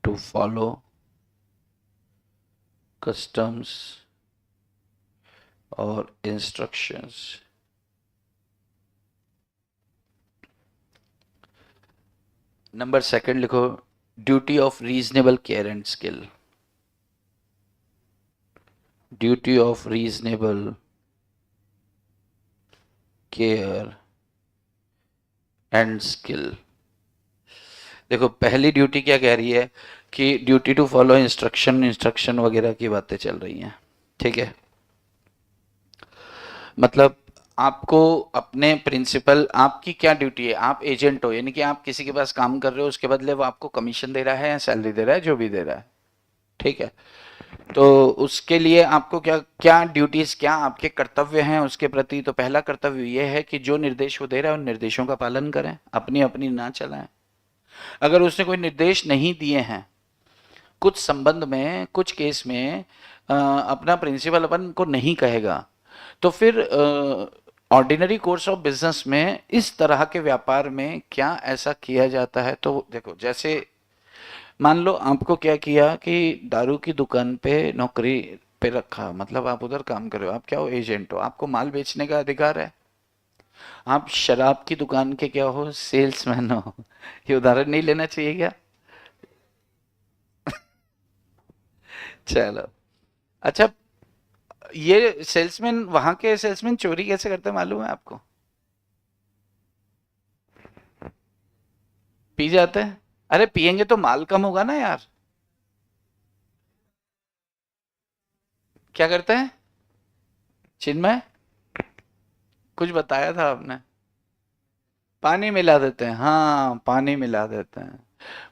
to follow customs और इंस्ट्रक्शंस। नंबर 2 लिखो duty of reasonable care and skill. Duty of reasonable care and skill. देखो पहली duty क्या कह रही है कि ड्यूटी टू फॉलो इंस्ट्रक्शन वगैरह की बातें चल रही हैं, ठीक है? मतलब आपको अपने प्रिंसिपल, आपकी क्या ड्यूटी है? आप एजेंट हो, यानी कि आप किसी के पास काम कर रहे हो, उसके बदले वो आपको कमीशन दे रहा है या सैलरी दे रहा है, जो भी दे रहा है, ठीक है? तो उसके लिए आपको क्या क्या ड्यूटीज, क्या आपके कर्तव्य हैं उसके प्रति? तो पहला कर्तव्य यह है कि जो निर्देश वो दे रहा है उन निर्देशों का पालन करें, अपनी अपनी ना चलाएं। अगर उसने कोई निर्देश नहीं दिए हैं कुछ संबंध में, कुछ केस में अपना प्रिंसिपल अपन को नहीं कहेगा, तो फिर ऑर्डिनरी कोर्स ऑफ बिजनेस में इस तरह के व्यापार में क्या ऐसा किया जाता है? तो देखो, जैसे मान लो आपको क्या किया कि दारू की दुकान पे नौकरी पे रखा, मतलब आप उधर काम कर रहे हो, आप क्या हो? एजेंट हो, आपको माल बेचने का अधिकार है। आप शराब की दुकान के क्या हो? सेल्समैन हो। ये उदाहरण नहीं लेना चाहिए क्या? चलो, अच्छा, ये सेल्समैन, वहां के सेल्समैन चोरी कैसे करते हैं मालूम है आपको? पी जाते हैं। अरे पियेंगे तो माल कम होगा ना यार। क्या करते हैं चिन्मय? कुछ बताया था आपने। पानी मिला देते हैं, हाँ पानी मिला देते हैं।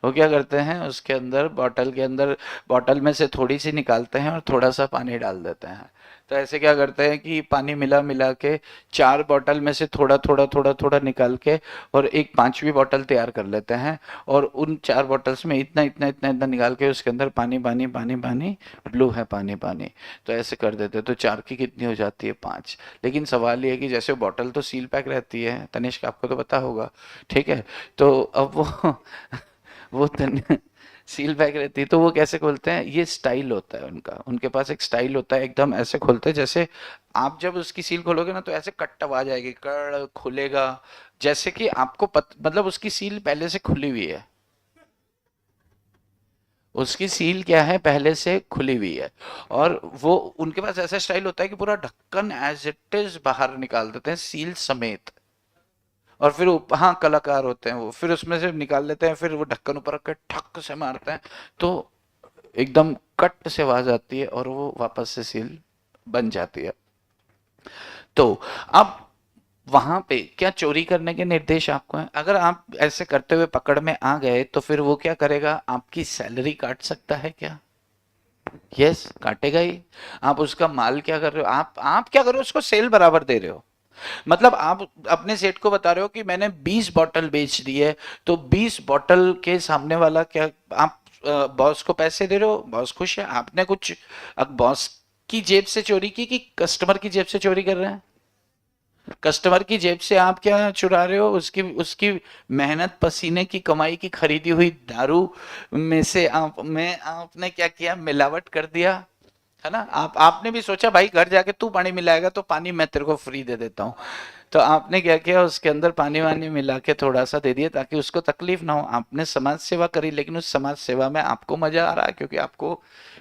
वो क्या करते हैं उसके अंदर, बॉटल के अंदर, बॉटल में से थोड़ी सी निकालते हैं और थोड़ा सा पानी डाल देते हैं। तो ऐसे क्या करते हैं कि पानी मिला मिला के चार बॉटल में से थोड़ा थोड़ा थोड़ा थोड़ा निकाल के और एक पांचवी बॉटल तैयार कर लेते हैं। और उन चार बॉटल्स में इतना इतना इतना इतना निकाल के उसके अंदर पानी पानी पानी पानी, ब्लू है पानी पानी। तो ऐसे कर देते हैं, तो चार की कितनी हो जाती है, पांच। लेकिन सवाल ये है कि जैसे बॉटल तो सील पैक रहती है, तनिष्क आपको तो पता होगा, ठीक है? तो अब वो सील पैक रहती है, तो वो कैसे खोलते हैं, ये स्टाइल होता है उनका, उनके पास एक स्टाइल होता है, एकदम ऐसे खोलते हैं जैसे आप जब उसकी सील खोलोगे ना तो ऐसे कट आवाज आएगी, कड़ खुलेगा, जैसे कि आपको मतलब उसकी सील पहले से खुली हुई है। उसकी सील क्या है, पहले से खुली हुई है। और वो उनके पास ऐसा स्टाइल होता है कि पूरा ढक्कन एज इट इज बाहर निकाल देते हैं सील समेत। और फिर हाँ कलाकार होते हैं वो, फिर उसमें से निकाल लेते हैं, फिर वो ढक्कन ऊपर रख के ठक से मारते हैं, तो एकदम कट से आवाज आती है और वो वापस से सील बन जाती है। तो अब वहां पे क्या चोरी करने के निर्देश आपको हैं? अगर आप ऐसे करते हुए पकड़ में आ गए तो फिर वो क्या करेगा, आपकी सैलरी काट सकता है क्या? यस, काटेगा ही। आप उसका माल क्या कर रहे हो, आप क्या कर रहे हो, उसको सेल बराबर दे रहे हो। मतलब आप अपने सेठ को बता रहे हो कि मैंने 20 बॉटल बेच दी है, तो 20 बॉटल के सामने वाला क्या, आप बॉस को पैसे दे रहे हो, बॉस खुश है, आपने कुछ अब बॉस की जेब से चोरी की कि कस्टमर की जेब से चोरी कर रहे हैं? कस्टमर की जेब से आप क्या चुरा रहे हो, उसकी उसकी मेहनत पसीने की कमाई की खरीदी हुई दारू में से आप में आपने क्या किया, मिलावट कर दिया, है ना? आपने भी सोचा भाई घर जाके तू पानी मिलाएगा तो पानी मैं तेरे को फ्री दे देता हूँ। तो आपने क्या किया, उसके अंदर पानी वानी मिला के थोड़ा सा दे दिया ताकि उसको तकलीफ ना हो। आपने समाज सेवा करी, लेकिन उस समाज सेवा में आपको मजा आ रहा है क्योंकि आपको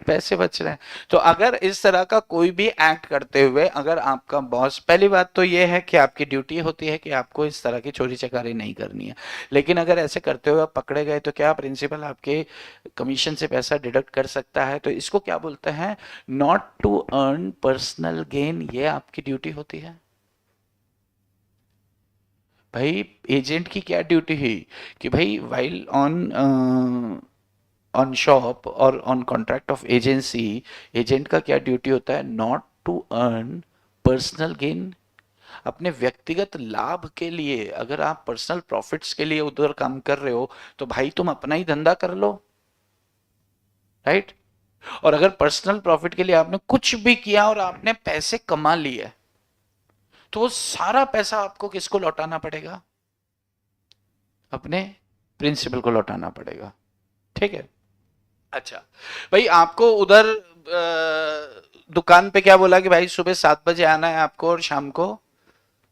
पैसे बच रहे हैं। तो अगर इस तरह का कोई भी एक्ट करते हुए अगर आपका बॉस, पहली बात तो ये है कि आपकी ड्यूटी होती है कि आपको इस तरह की चोरी चकारी नहीं करनी है, लेकिन अगर ऐसे करते हुए आप पकड़े गए तो क्या प्रिंसिपल आपके कमीशन से पैसा डिडक्ट कर सकता है? तो इसको क्या बोलते हैं, not to earn personal gain, ये आपकी ड्यूटी होती है। भाई एजेंट की क्या ड्यूटी है कि भाई वाइल ऑन शॉप और on contract of agency, agent का क्या ड्यूटी होता है, not to earn personal gain. अपने व्यक्तिगत लाभ के लिए, अगर आप पर्सनल प्रॉफिट्स के लिए उधर काम कर रहे हो तो भाई तुम अपना ही धंधा कर लो, राइट? और अगर पर्सनल प्रॉफिट के लिए आपने कुछ भी किया और आपने पैसे कमा लिए, तो वो सारा पैसा आपको किसको लौटाना पड़ेगा, अपने प्रिंसिपल को लौटाना पड़ेगा, ठीक है? अच्छा, भाई आपको उधर दुकान पे क्या बोला कि भाई सुबह 7 बजे आना है आपको, और शाम को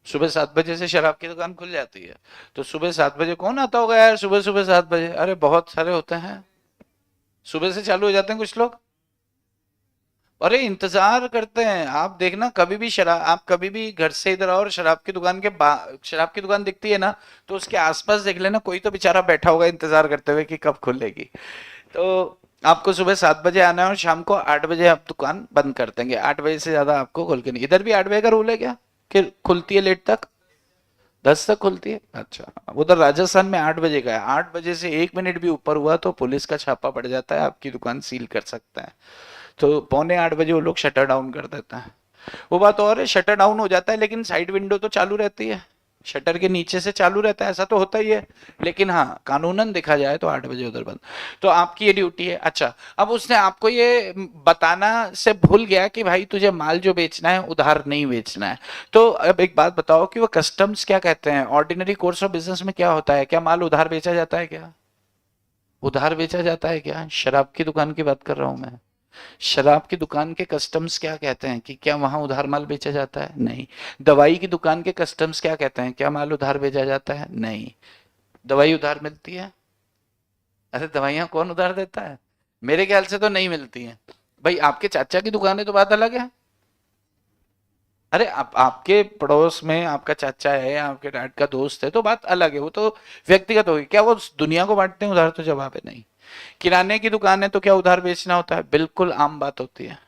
सुबह 7 बजे से शराब की दुकान खुल जाती है। तो सुबह 7 बजे कौन आता होगा यार, सुबह सुबह 7 बजे? अरे बहुत सारे होते हैं, सुबह से चालू हो जाते हैं कुछ लोग। अरे इंतजार करते हैं, आप देखना कभी भी शराब, आप कभी भी घर से इधर आओ और शराब की दुकान के शराब की दुकान दिखती है ना, तो उसके आसपास देख लेना कोई तो बेचारा बैठा होगा इंतजार करते हुए कि कब खुलेगी। तो आपको सुबह 7 बजे आना है और शाम को 8 बजे आप दुकान बंद कर देंगे, 8 बजे से ज्यादा आपको खोल के नहीं। इधर भी 8 बजे का रूल है क्या कि खुलती है लेट तक, 10 तक खुलती है? अच्छा, उधर राजस्थान में 8 बजे का है, 8 बजे से 1 मिनट भी ऊपर हुआ तो पुलिस का छापा पड़ जाता है, आपकी दुकान सील कर सकता है। तो पौने 8 बजे वो लोग शटर डाउन कर देता है। वो बात और है, शटर डाउन हो जाता है लेकिन साइड विंडो तो चालू रहती है, शटर के नीचे से चालू रहता है, ऐसा तो होता ही है। लेकिन हाँ कानूनन देखा जाए तो 8 बजे उधर बंद। तो आपकी ये ड्यूटी है। अच्छा, अब उसने आपको ये बताना से भूल गया कि भाई तुझे माल जो बेचना है उधार नहीं बेचना है। तो अब एक बात बताओ कि वो कस्टम्स क्या कहते हैं, ऑर्डिनरी कोर्स ऑफ बिजनेस में क्या होता है, क्या माल उधार बेचा जाता है क्या? उधार बेचा जाता है क्या? शराब की दुकान की बात कर रहा हूं मैं। शराब की दुकान के कस्टम्स क्या कहते हैं कि क्या वहां उधार माल बेचा जाता है? नहीं। दवाई की दुकान के कस्टम्स क्या कहते हैं, क्या माल उधार बेचा जाता है? नहीं। दवाई उधार मिलती है? अरे दवाइयां कौन उधार देता है? मेरे ख्याल से तो नहीं मिलती हैं। भाई आपके चाचा की दुकान है तो बात अलग है। अरे आपके पड़ोस में आपका चाचा है, आपके डैड का दोस्त है तो बात अलग है, वो तो व्यक्तिगत होगी। क्या वो दुनिया को बांटते हैं उधार? तो जवाब है नहीं। किराने की दुकान है तो क्या उधार बेचना होता है? बिल्कुल आम बात होती है।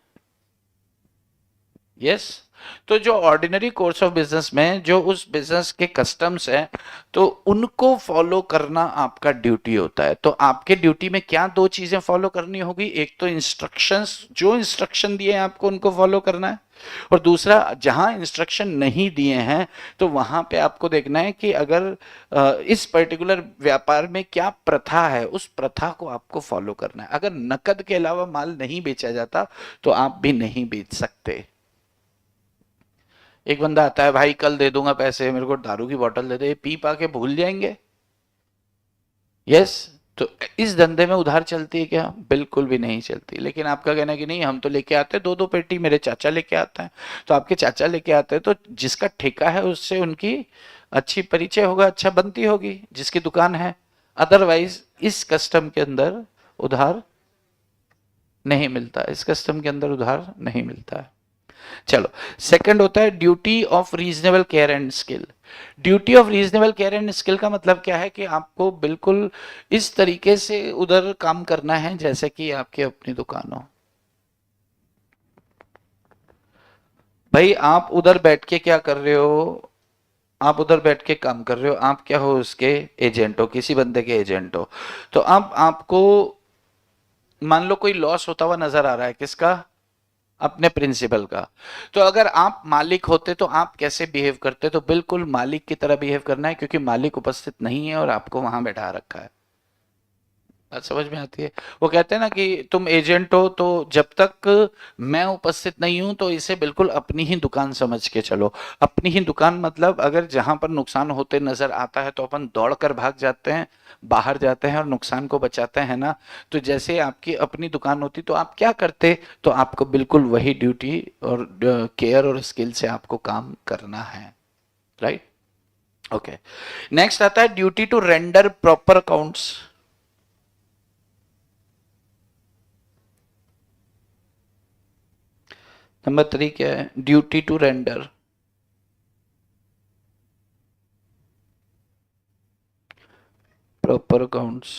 यस। तो जो ऑर्डिनरी कोर्स ऑफ बिजनेस में जो उस बिजनेस के कस्टम्स हैं, तो उनको फॉलो करना आपका ड्यूटी होता है। तो आपके ड्यूटी में क्या दो चीजें फॉलो करनी होगी? एक तो इंस्ट्रक्शंस, जो इंस्ट्रक्शन दिए हैं आपको उनको फॉलो करना है, और दूसरा जहां इंस्ट्रक्शन नहीं दिए हैं तो वहां पे आपको देखना है कि अगर इस पर्टिकुलर व्यापार में क्या प्रथा है, उस प्रथा को आपको फॉलो करना है। अगर नकद के अलावा माल नहीं बेचा जाता तो आप भी नहीं बेच सकते। एक बंदा आता है, भाई कल दे दूंगा पैसे, मेरे को दारू की बोतल दे दे, पी पा के भूल जाएंगे। यस। तो इस धंधे में उधार चलती है क्या? बिल्कुल भी नहीं चलती। लेकिन आपका कहना है कि नहीं, हम तो लेके आते हैं दो दो पेटी, मेरे चाचा लेके आता है। तो आपके चाचा लेके आते हैं तो जिसका ठेका है उससे उनकी अच्छी परिचय होगा, अच्छा बनती होगी जिसकी दुकान है। अदरवाइज इस कस्टम के अंदर उधार नहीं मिलता, इस कस्टम के अंदर उधार नहीं मिलता है। चलो, सेकंड होता है duty of reasonable care and skill. Duty of reasonable care and skill का मतलब क्या है कि आपको बिल्कुल इस तरीके से उधर काम करना है जैसे कि आपकी अपनी दुकान हो। भाई आप उधर बैठ के क्या कर रहे हो? आप उधर बैठ के काम कर रहे हो, आप क्या हो? उसके एजेंट हो, किसी बंदे के एजेंट हो। तो अब आपको मान लो कोई लॉस होता हुआ नजर आ रहा है, किसका? अपने प्रिंसिपल का। तो अगर आप मालिक होते तो आप कैसे बिहेव करते? तो बिल्कुल मालिक की तरह बिहेव करना है, क्योंकि मालिक उपस्थित नहीं है और आपको वहां बैठा रखा है। बात समझ में आती है? वो कहते हैं ना कि तुम एजेंट हो तो जब तक मैं उपस्थित नहीं हूं तो इसे बिल्कुल अपनी ही दुकान समझ के चलो। अपनी ही दुकान मतलब अगर जहां पर नुकसान होते नजर आता है तो अपन दौड़ कर भाग जाते हैं, बाहर जाते हैं और नुकसान को बचाते हैं ना। तो जैसे आपकी अपनी दुकान होती तो आप क्या करते? तो आपको बिल्कुल वही ड्यूटी और केयर और स्किल से आपको काम करना है। राइट। ओके। नेक्स्ट आता है duty to render proper accounts. Number 3 क्या है? Duty to render proper accounts.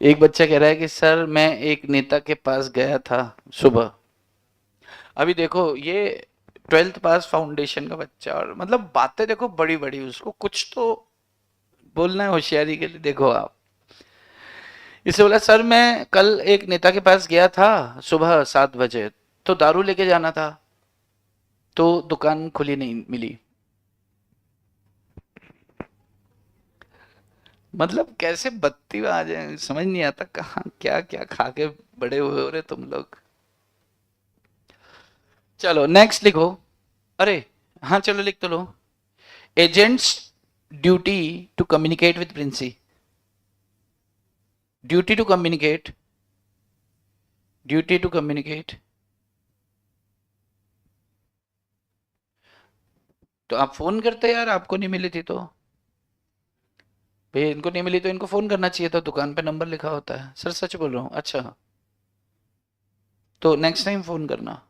एक बच्चा कह रहा है कि सर मैं एक नेता के पास गया था सुबह। अभी देखो ये 12th पास फाउंडेशन का बच्चा, और मतलब बातें देखो बड़ी बड़ी, उसको कुछ तो बोलना है होशियारी के लिए। देखो आप, इसे बोला सर मैं कल एक नेता के पास गया था सुबह 7 बजे, तो दारू लेके जाना था तो दुकान खुली नहीं मिली। मतलब कैसे बत्ती आ जाए, समझ नहीं आता कहाँ क्या क्या खा के बड़े हुए हो रहे तुम लोग। चलो नेक्स्ट लिखो। अरे हाँ, चलो लिख तो लो। Agents duty to communicate with principal. Duty to communicate, duty to communicate. तो आप फोन करते यार, आपको नहीं मिली थी तो? भाई इनको नहीं मिली तो इनको फोन करना चाहिए था, दुकान पे नंबर लिखा होता है। सर सच बोल रहा हूँ। अच्छा, तो नेक्स्ट टाइम फोन करना।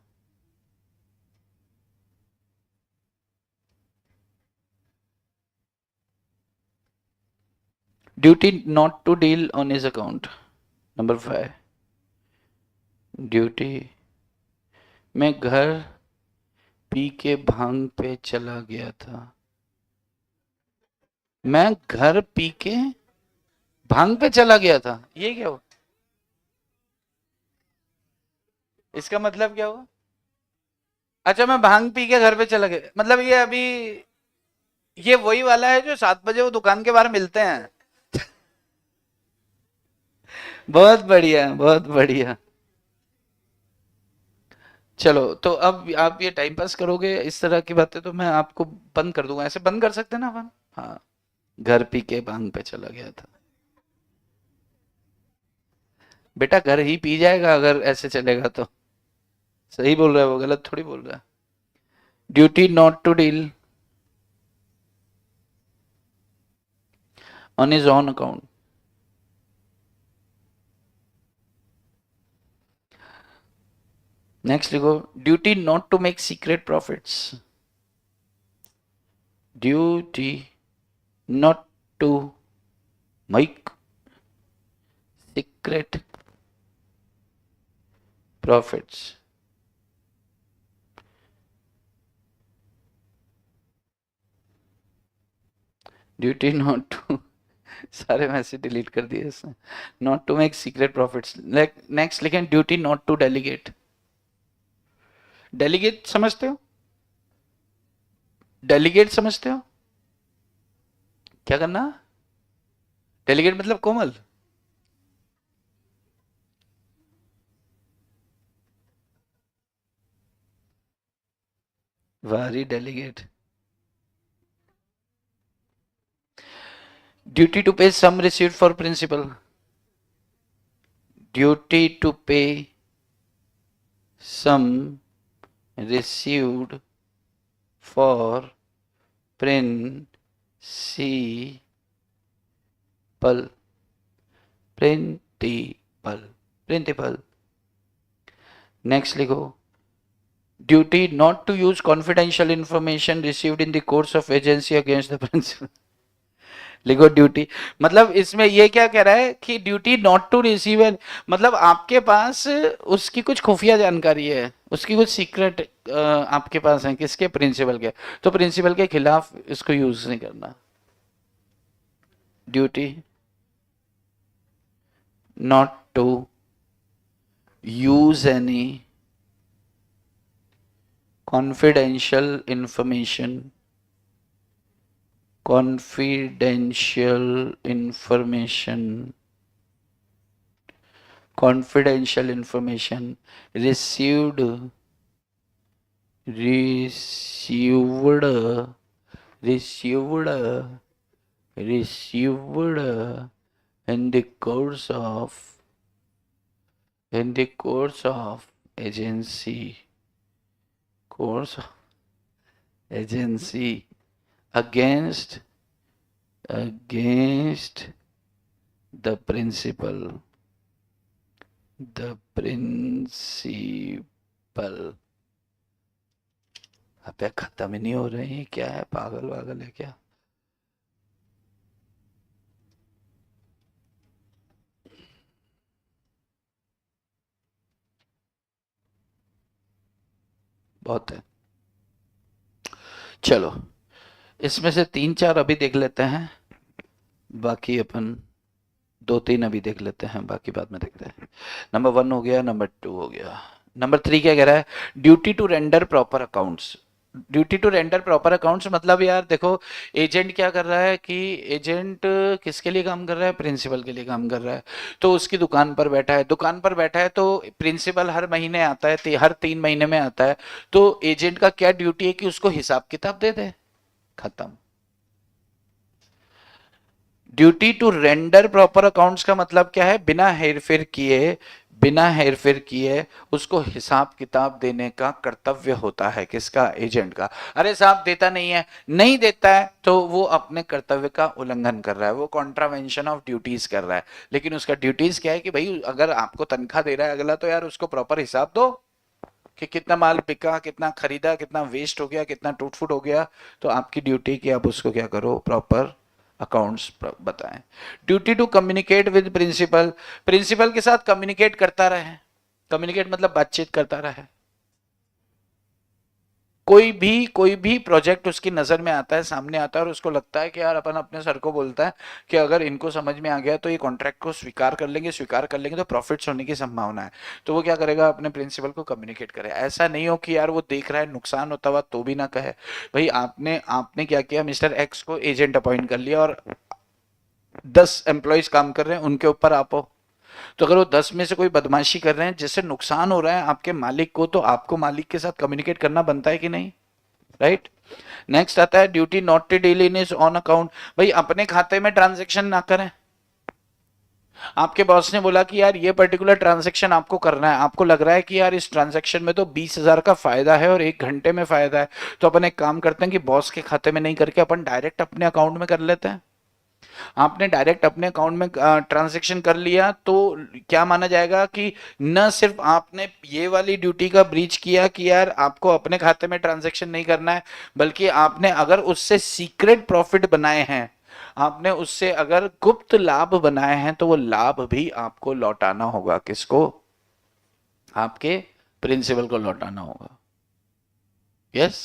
Duty not to deal on his account. Number 5, duty, मैं घर पी के भांग पे चला गया था। मैं घर पी के भांग पे चला गया था, ये क्या हुआ? इसका मतलब क्या हुआ? अच्छा, मैं भांग पी के घर पे चला गया, मतलब ये अभी ये वही वाला है जो 7 बजे वो दुकान के बाहर मिलते हैं। बहुत बढ़िया, बहुत बढ़िया। चलो तो अब आप ये टाइम पास करोगे इस तरह की बातें तो मैं आपको बंद कर दूंगा। ऐसे बंद कर सकते हैं ना अपन? हाँ। घर पी के भांग पे चला गया था। बेटा घर ही पी जाएगा अगर ऐसे चलेगा तो। सही बोल रहा है वो, गलत थोड़ी बोल रहा है। Duty not to deal. on his own account. Next लिखो, duty not to make secret profits. Duty not to make secret profits. Duty not to सारे मैसेज डिलीट कर दिए इसने. Not to make secret profits. Next लिखें duty not to delegate. Delegate समझते हो? Delegate समझते हो? क्या करना? डेलीगेट मतलब कोमल, वारी delegate. Duty to pay sum received for principal. Duty to pay sum received for principal. Principal. Next लिखो, duty not to use confidential information received in the course of agency against the principal. लिखो duty, मतलब इसमें ये क्या कह रहा है कि ड्यूटी नॉट टू रिसीव, मतलब आपके पास उसकी कुछ खुफिया जानकारी है, उसकी कुछ सीक्रेट आपके पास है, किसके? प्रिंसिपल के. तो प्रिंसिपल के खिलाफ इसको यूज नहीं करना. Duty not to use any confidential information confidential information received in the course of agency against the principal. अबे खत्म ही नहीं हो रहे हैं, क्या है? पागल वागल है क्या? बहुत है. चलो इसमें से 3-4 अभी देख लेते हैं, बाकी अपन 2-3 अभी देख लेते हैं, बाकी बाद में देखते हैं. नंबर 1 हो गया, नंबर 2 हो गया. नंबर 3 क्या कह रहा है? Duty to render proper accounts. Duty to render proper accounts मतलब यार देखो, एजेंट क्या कर रहा है कि एजेंट किसके लिए काम कर रहा है? प्रिंसिपल के लिए काम कर रहा है. तो उसकी दुकान पर बैठा है, तो प्रिंसिपल हर महीने आता है, हर 3 महीने में आता है. तो एजेंट का क्या ड्यूटी है कि उसको हिसाब किताब दे दे. खत्म. Duty to render proper accounts का मतलब क्या है? बिना हेरफेर किए उसको हिसाब किताब देने का कर्तव्य होता है. किसका? एजेंट का. अरे साहब देता नहीं देता है तो वो अपने कर्तव्य का उल्लंघन कर रहा है, वो कॉन्ट्रावेंशन ऑफ ड्यूटीज कर रहा है. लेकिन उसका ड्यूटीज क्या है कि भाई अगर आपको तनख्वाह दे रहा है अगला, तो यार उसको प्रॉपर हिसाब दो कि कितना माल बिका, कितना खरीदा, कितना वेस्ट हो गया, कितना टूट फूट हो गया. तो आपकी ड्यूटी कि आप उसको क्या करो? प्रॉपर अकाउंट्स बताएं. Duty to communicate with principal के साथ कम्युनिकेट करता रहे. कम्युनिकेट मतलब बातचीत करता रहे. कोई भी प्रोजेक्ट उसकी नजर में आता है, सामने आता है, और उसको लगता है कि यार अपन अपने सर को बोलता है कि अगर इनको समझ में आ गया तो ये कॉन्ट्रैक्ट को स्वीकार कर लेंगे तो प्रॉफिट्स होने की संभावना है. तो वो क्या करेगा? अपने प्रिंसिपल को कम्युनिकेट करे. ऐसा नहीं हो कि यार वो देख रहा है नुकसान होता हुआ तो भी ना कहे. भाई आपने क्या किया? मिस्टर एक्स को एजेंट अपॉइंट कर लिया और 10 एम्प्लॉयज काम कर रहे हैं, उनके ऊपर आप हो. तो अगर वो 10 में से कोई बदमाशी कर रहे हैं जिससे नुकसान हो रहा है आपके मालिक को, तो आपको मालिक के साथ कम्युनिकेट करना बनता है कि नहीं? राइट. नेक्स्ट आता है duty not to deal in his own account. भाई अपने खाते में ट्रांजैक्शन ना करें. आपके बॉस ने बोला कि यार ये पर्टिकुलर ट्रांजैक्शन आपको करना है, आपको लग रहा है कि यार इस ट्रांजैक्शन में तो 20,000 का फायदा है और 1 घंटे में फायदा है, तो अपन एक काम करते हैं कि बॉस के खाते में नहीं करके अपन डायरेक्ट अपने अकाउंट में कर लेते हैं. आपने डायरेक्ट अपने अकाउंट में ट्रांजैक्शन कर लिया तो क्या माना जाएगा कि न सिर्फ आपने ये वाली ड्यूटी का ब्रीच किया कि यार आपको अपने खाते में ट्रांजैक्शन नहीं करना है, बल्कि आपने अगर उससे सीक्रेट प्रॉफिट बनाए हैं, आपने उससे अगर गुप्त लाभ बनाए हैं, तो वो लाभ भी आपको लौटाना होगा। किसको? आपके प्रिंसिपल को लौटाना होगा। यस।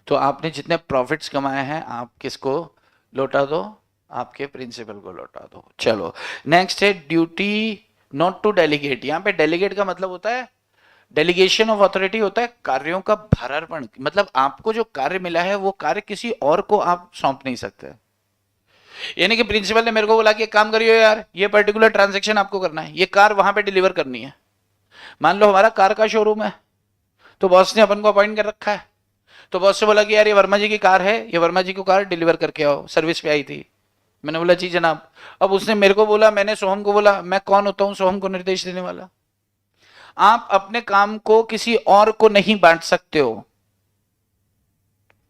तो आपने जितने प्रॉफिट्स कमाए हैं, आप किसको लौटा दो? आपके प्रिंसिपल को लौटा दो। चलो, नेक्स्ट है ड्यूटी नॉट टू डेलीगेट। यहां पे डेलीगेट का मतलब होता है, डेलीगेशन ऑफ अथॉरिटी होता है कार्यों का भरारपण। मतलब आपको जो कार्य मिला है वो कार्य किसी और को आप सौंप नहीं सकते। यानी कि प्रिंसिपल ने मेरे को बोला कि एक काम करियो यार, ये पर्टिकुलर ट्रांजेक्शन आपको करना है, ये कार वहां पे डिलीवर करनी है। मान लो हमारा कार का शोरूम है, तो बॉस ने अपन को अपॉइंट कर रखा है, तो बॉस से बोला कि यार ये वर्मा जी की कार है, ये वर्मा जी को कार डिलीवर करके आओ, सर्विस पे आई थी। मैंने बोला जी जनाब। अब उसने मेरे को बोला, मैंने सोहम को बोला, मैं कौन होता हूं सोहम को निर्देश देने वाला? आप अपने काम को किसी और को नहीं बांट सकते हो।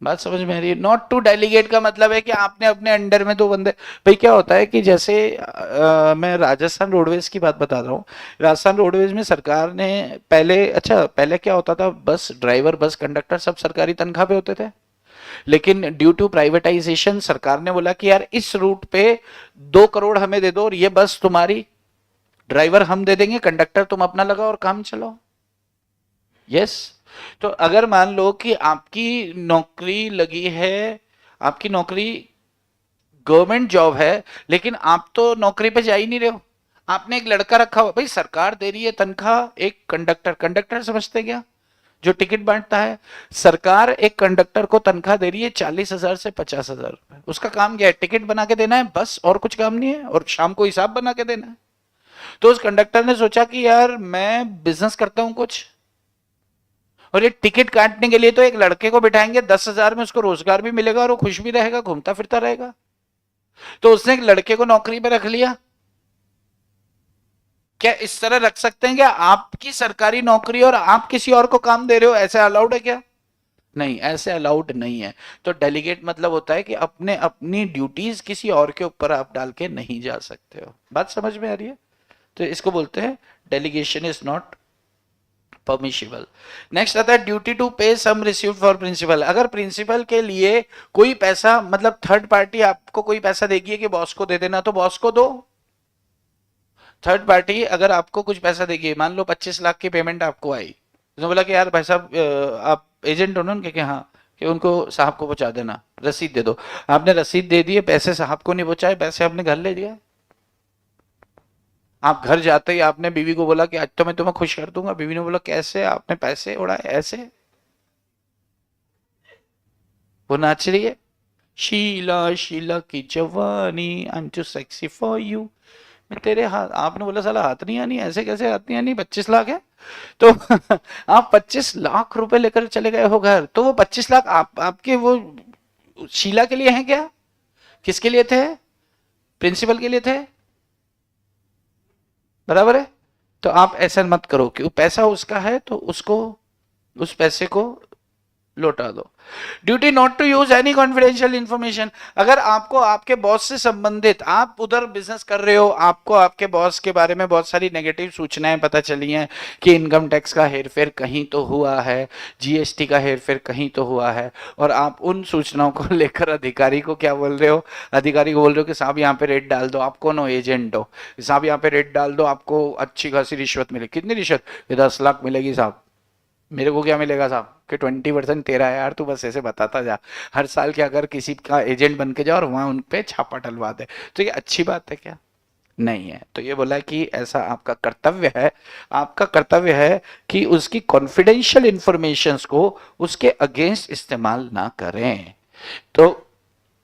बात समझ में आ रही है? नॉट टू डेलीगेट का मतलब है कि आपने अपने अंडर में दो बंदे। भाई क्या होता है कि जैसे मैं राजस्थान रोडवेज की बात बता रहा हूँ। राजस्थान रोडवेज में सरकार ने पहले, अच्छा पहले क्या होता था, बस ड्राइवर बस कंडक्टर सब सरकारी तनख्वाह पे होते थे। लेकिन ड्यू टू प्राइवेटाइजेशन सरकार ने बोला कि यार इस रूट पे 2 करोड़ हमें दे दो और ये बस तुम्हारी, ड्राइवर हम दे देंगे, कंडक्टर तुम अपना लगाओ और काम चलाओ। यस। तो अगर मान लो कि आपकी नौकरी लगी है, आपकी नौकरी गवर्नमेंट जॉब है, लेकिन आप तो नौकरी पे जा ही नहीं रहे हो, आपने एक लड़का रखा हुआ। भाई सरकार दे रही है तनख्वाह एक कंडक्टर, कंडक्टर समझते क्या, जो टिकट बांटता है। सरकार एक कंडक्टर को तनख्वाह दे रही है 40,000 से 50,000 रुपए। उसका काम क्या है? टिकट बना के देना है बस, और कुछ काम नहीं है, और शाम को हिसाब बना के देना है। तो उस कंडक्टर ने सोचा कि यार मैं बिजनेस करता हूं कुछ, और ये टिकट काटने के लिए तो एक लड़के को बिठाएंगे, 10,000 में उसको रोजगार भी मिलेगा और वो खुश भी रहेगा, घूमता फिरता रहेगा। तो उसने एक लड़के को नौकरी पे रख लिया। क्या इस तरह रख सकते हैं क्या? आपकी सरकारी नौकरी और आप किसी और को काम दे रहे हो, ऐसे अलाउड है क्या? नहीं, ऐसे अलाउड नहीं है। तो डेलीगेट मतलब होता है कि अपने अपनी ड्यूटीज किसी और के ऊपर आप डाल के नहीं जा सकते हो। बात समझ में आ रही है? तो इसको बोलते हैं delegation is not permissible. Next आता है ड्यूटी टू पे सम रिसीव्ड फॉर प्रिंसिपल। अगर प्रिंसिपल के लिए कोई पैसा, मतलब थर्ड पार्टी आपको कोई पैसा देगी कि बॉस को दे देना, तो बॉस को दो। थर्ड पार्टी अगर आपको कुछ पैसा देगी, मान लो 25 लाख की पेमेंट आपको आई, उसने बोला कि यार भाई साहब आप एजेंट हो ना उनके, कि हाँ, कि उनको साहब को पहुंचा देना, रसीद दे दो। आपने रसीद दे दी, पैसे साहब को नहीं पहुंचाए, पैसे आपने घर ले लिया। आप घर जाते ही आपने बीवी को बोला कि आज तो मैं तुम्हें खुश कर दूंगा, बीवी ने बोला कैसे, आपने पैसे उड़ाए ऐसे। वो नाच रही है, शीला शीला की जवानी, I am too sexy for you, मैं तेरे हाथ, आपने बोला साला हाथ नहीं आनी, ऐसे कैसे हाथ नहीं आनी, 25 लाख है। तो आप 25 लाख रुपए लेकर चले गए हो घर, तो वो 25 लाख आपके वो शीला के लिए हैं क्या? किसके लिए थे? प्रिंसिपल के लिए थे। बराबर है? तो आप ऐसा मत करो कि वो पैसा उसका है तो उसको, उस पैसे को लौटा दो। Duty not to use any confidential information. अगर आपको आपके बॉस से संबंधित, आप उधर बिजनेस कर रहे हो, आपको आपके बॉस के बारे में बहुत सारी नेगेटिव सूचनाएं पता चली हैं कि इनकम टैक्स का हेरफेर कहीं तो हुआ है, जीएसटी का हेरफेर कहीं तो हुआ है, और आप उन सूचनाओं को लेकर अधिकारी को क्या बोल रहे हो? अधिकारी को बोल रहे हो कि साहब यहाँ पे रेट डाल दो, आप कौन हो? एजेंट हो। साहब यहाँ पे रेट डाल दो, आपको अच्छी खासी रिश्वत मिलेगी। कितनी रिश्वत? 10 लाख मिलेगी साहब। मेरे को क्या मिलेगा साहब? कि 20% तेरा है यार, तू बस ऐसे बताता जा। हर साल क्या, अगर किसी का एजेंट बन के जा और वहां उन पे छापा डलवा दे, तो ये अच्छी बात है क्या? नहीं है। तो ये बोला कि ऐसा आपका कर्तव्य है, आपका कर्तव्य है कि उसकी कॉन्फिडेंशियल इंफॉर्मेशंस को उसके अगेंस्ट इस्तेमाल ना करें। तो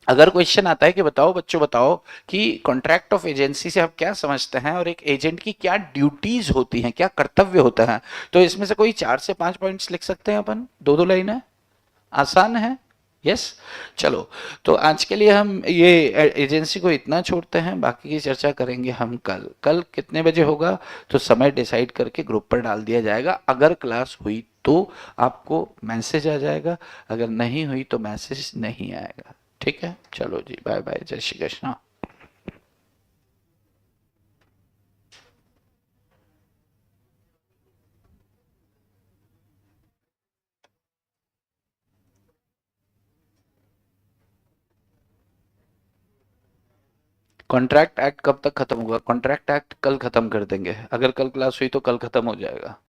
अगर क्वेश्चन आता है कि बताओ बच्चों, बताओ कि कॉन्ट्रैक्ट ऑफ एजेंसी से आप क्या समझते हैं और एक एजेंट की क्या ड्यूटीज होती हैं, क्या कर्तव्य होता है, तो इसमें से कोई 4 से 5 पॉइंट्स लिख सकते हैं अपन, 2-2 लाइन है, आसान है। यस। चलो, तो आज के लिए हम ये एजेंसी को इतना छोड़ते हैं, बाकी की चर्चा करेंगे हम कल। कल कितने बजे होगा तो समय डिसाइड करके ग्रुप पर डाल दिया जाएगा। अगर क्लास हुई तो आपको मैसेज आ जाएगा, अगर नहीं हुई तो मैसेज नहीं आएगा। ठीक है, चलो जी, बाय बाय, जय श्री कृष्णा। कॉन्ट्रैक्ट एक्ट कब तक खत्म होगा? कॉन्ट्रैक्ट एक्ट कल खत्म कर देंगे, अगर कल क्लास हुई तो कल खत्म हो जाएगा।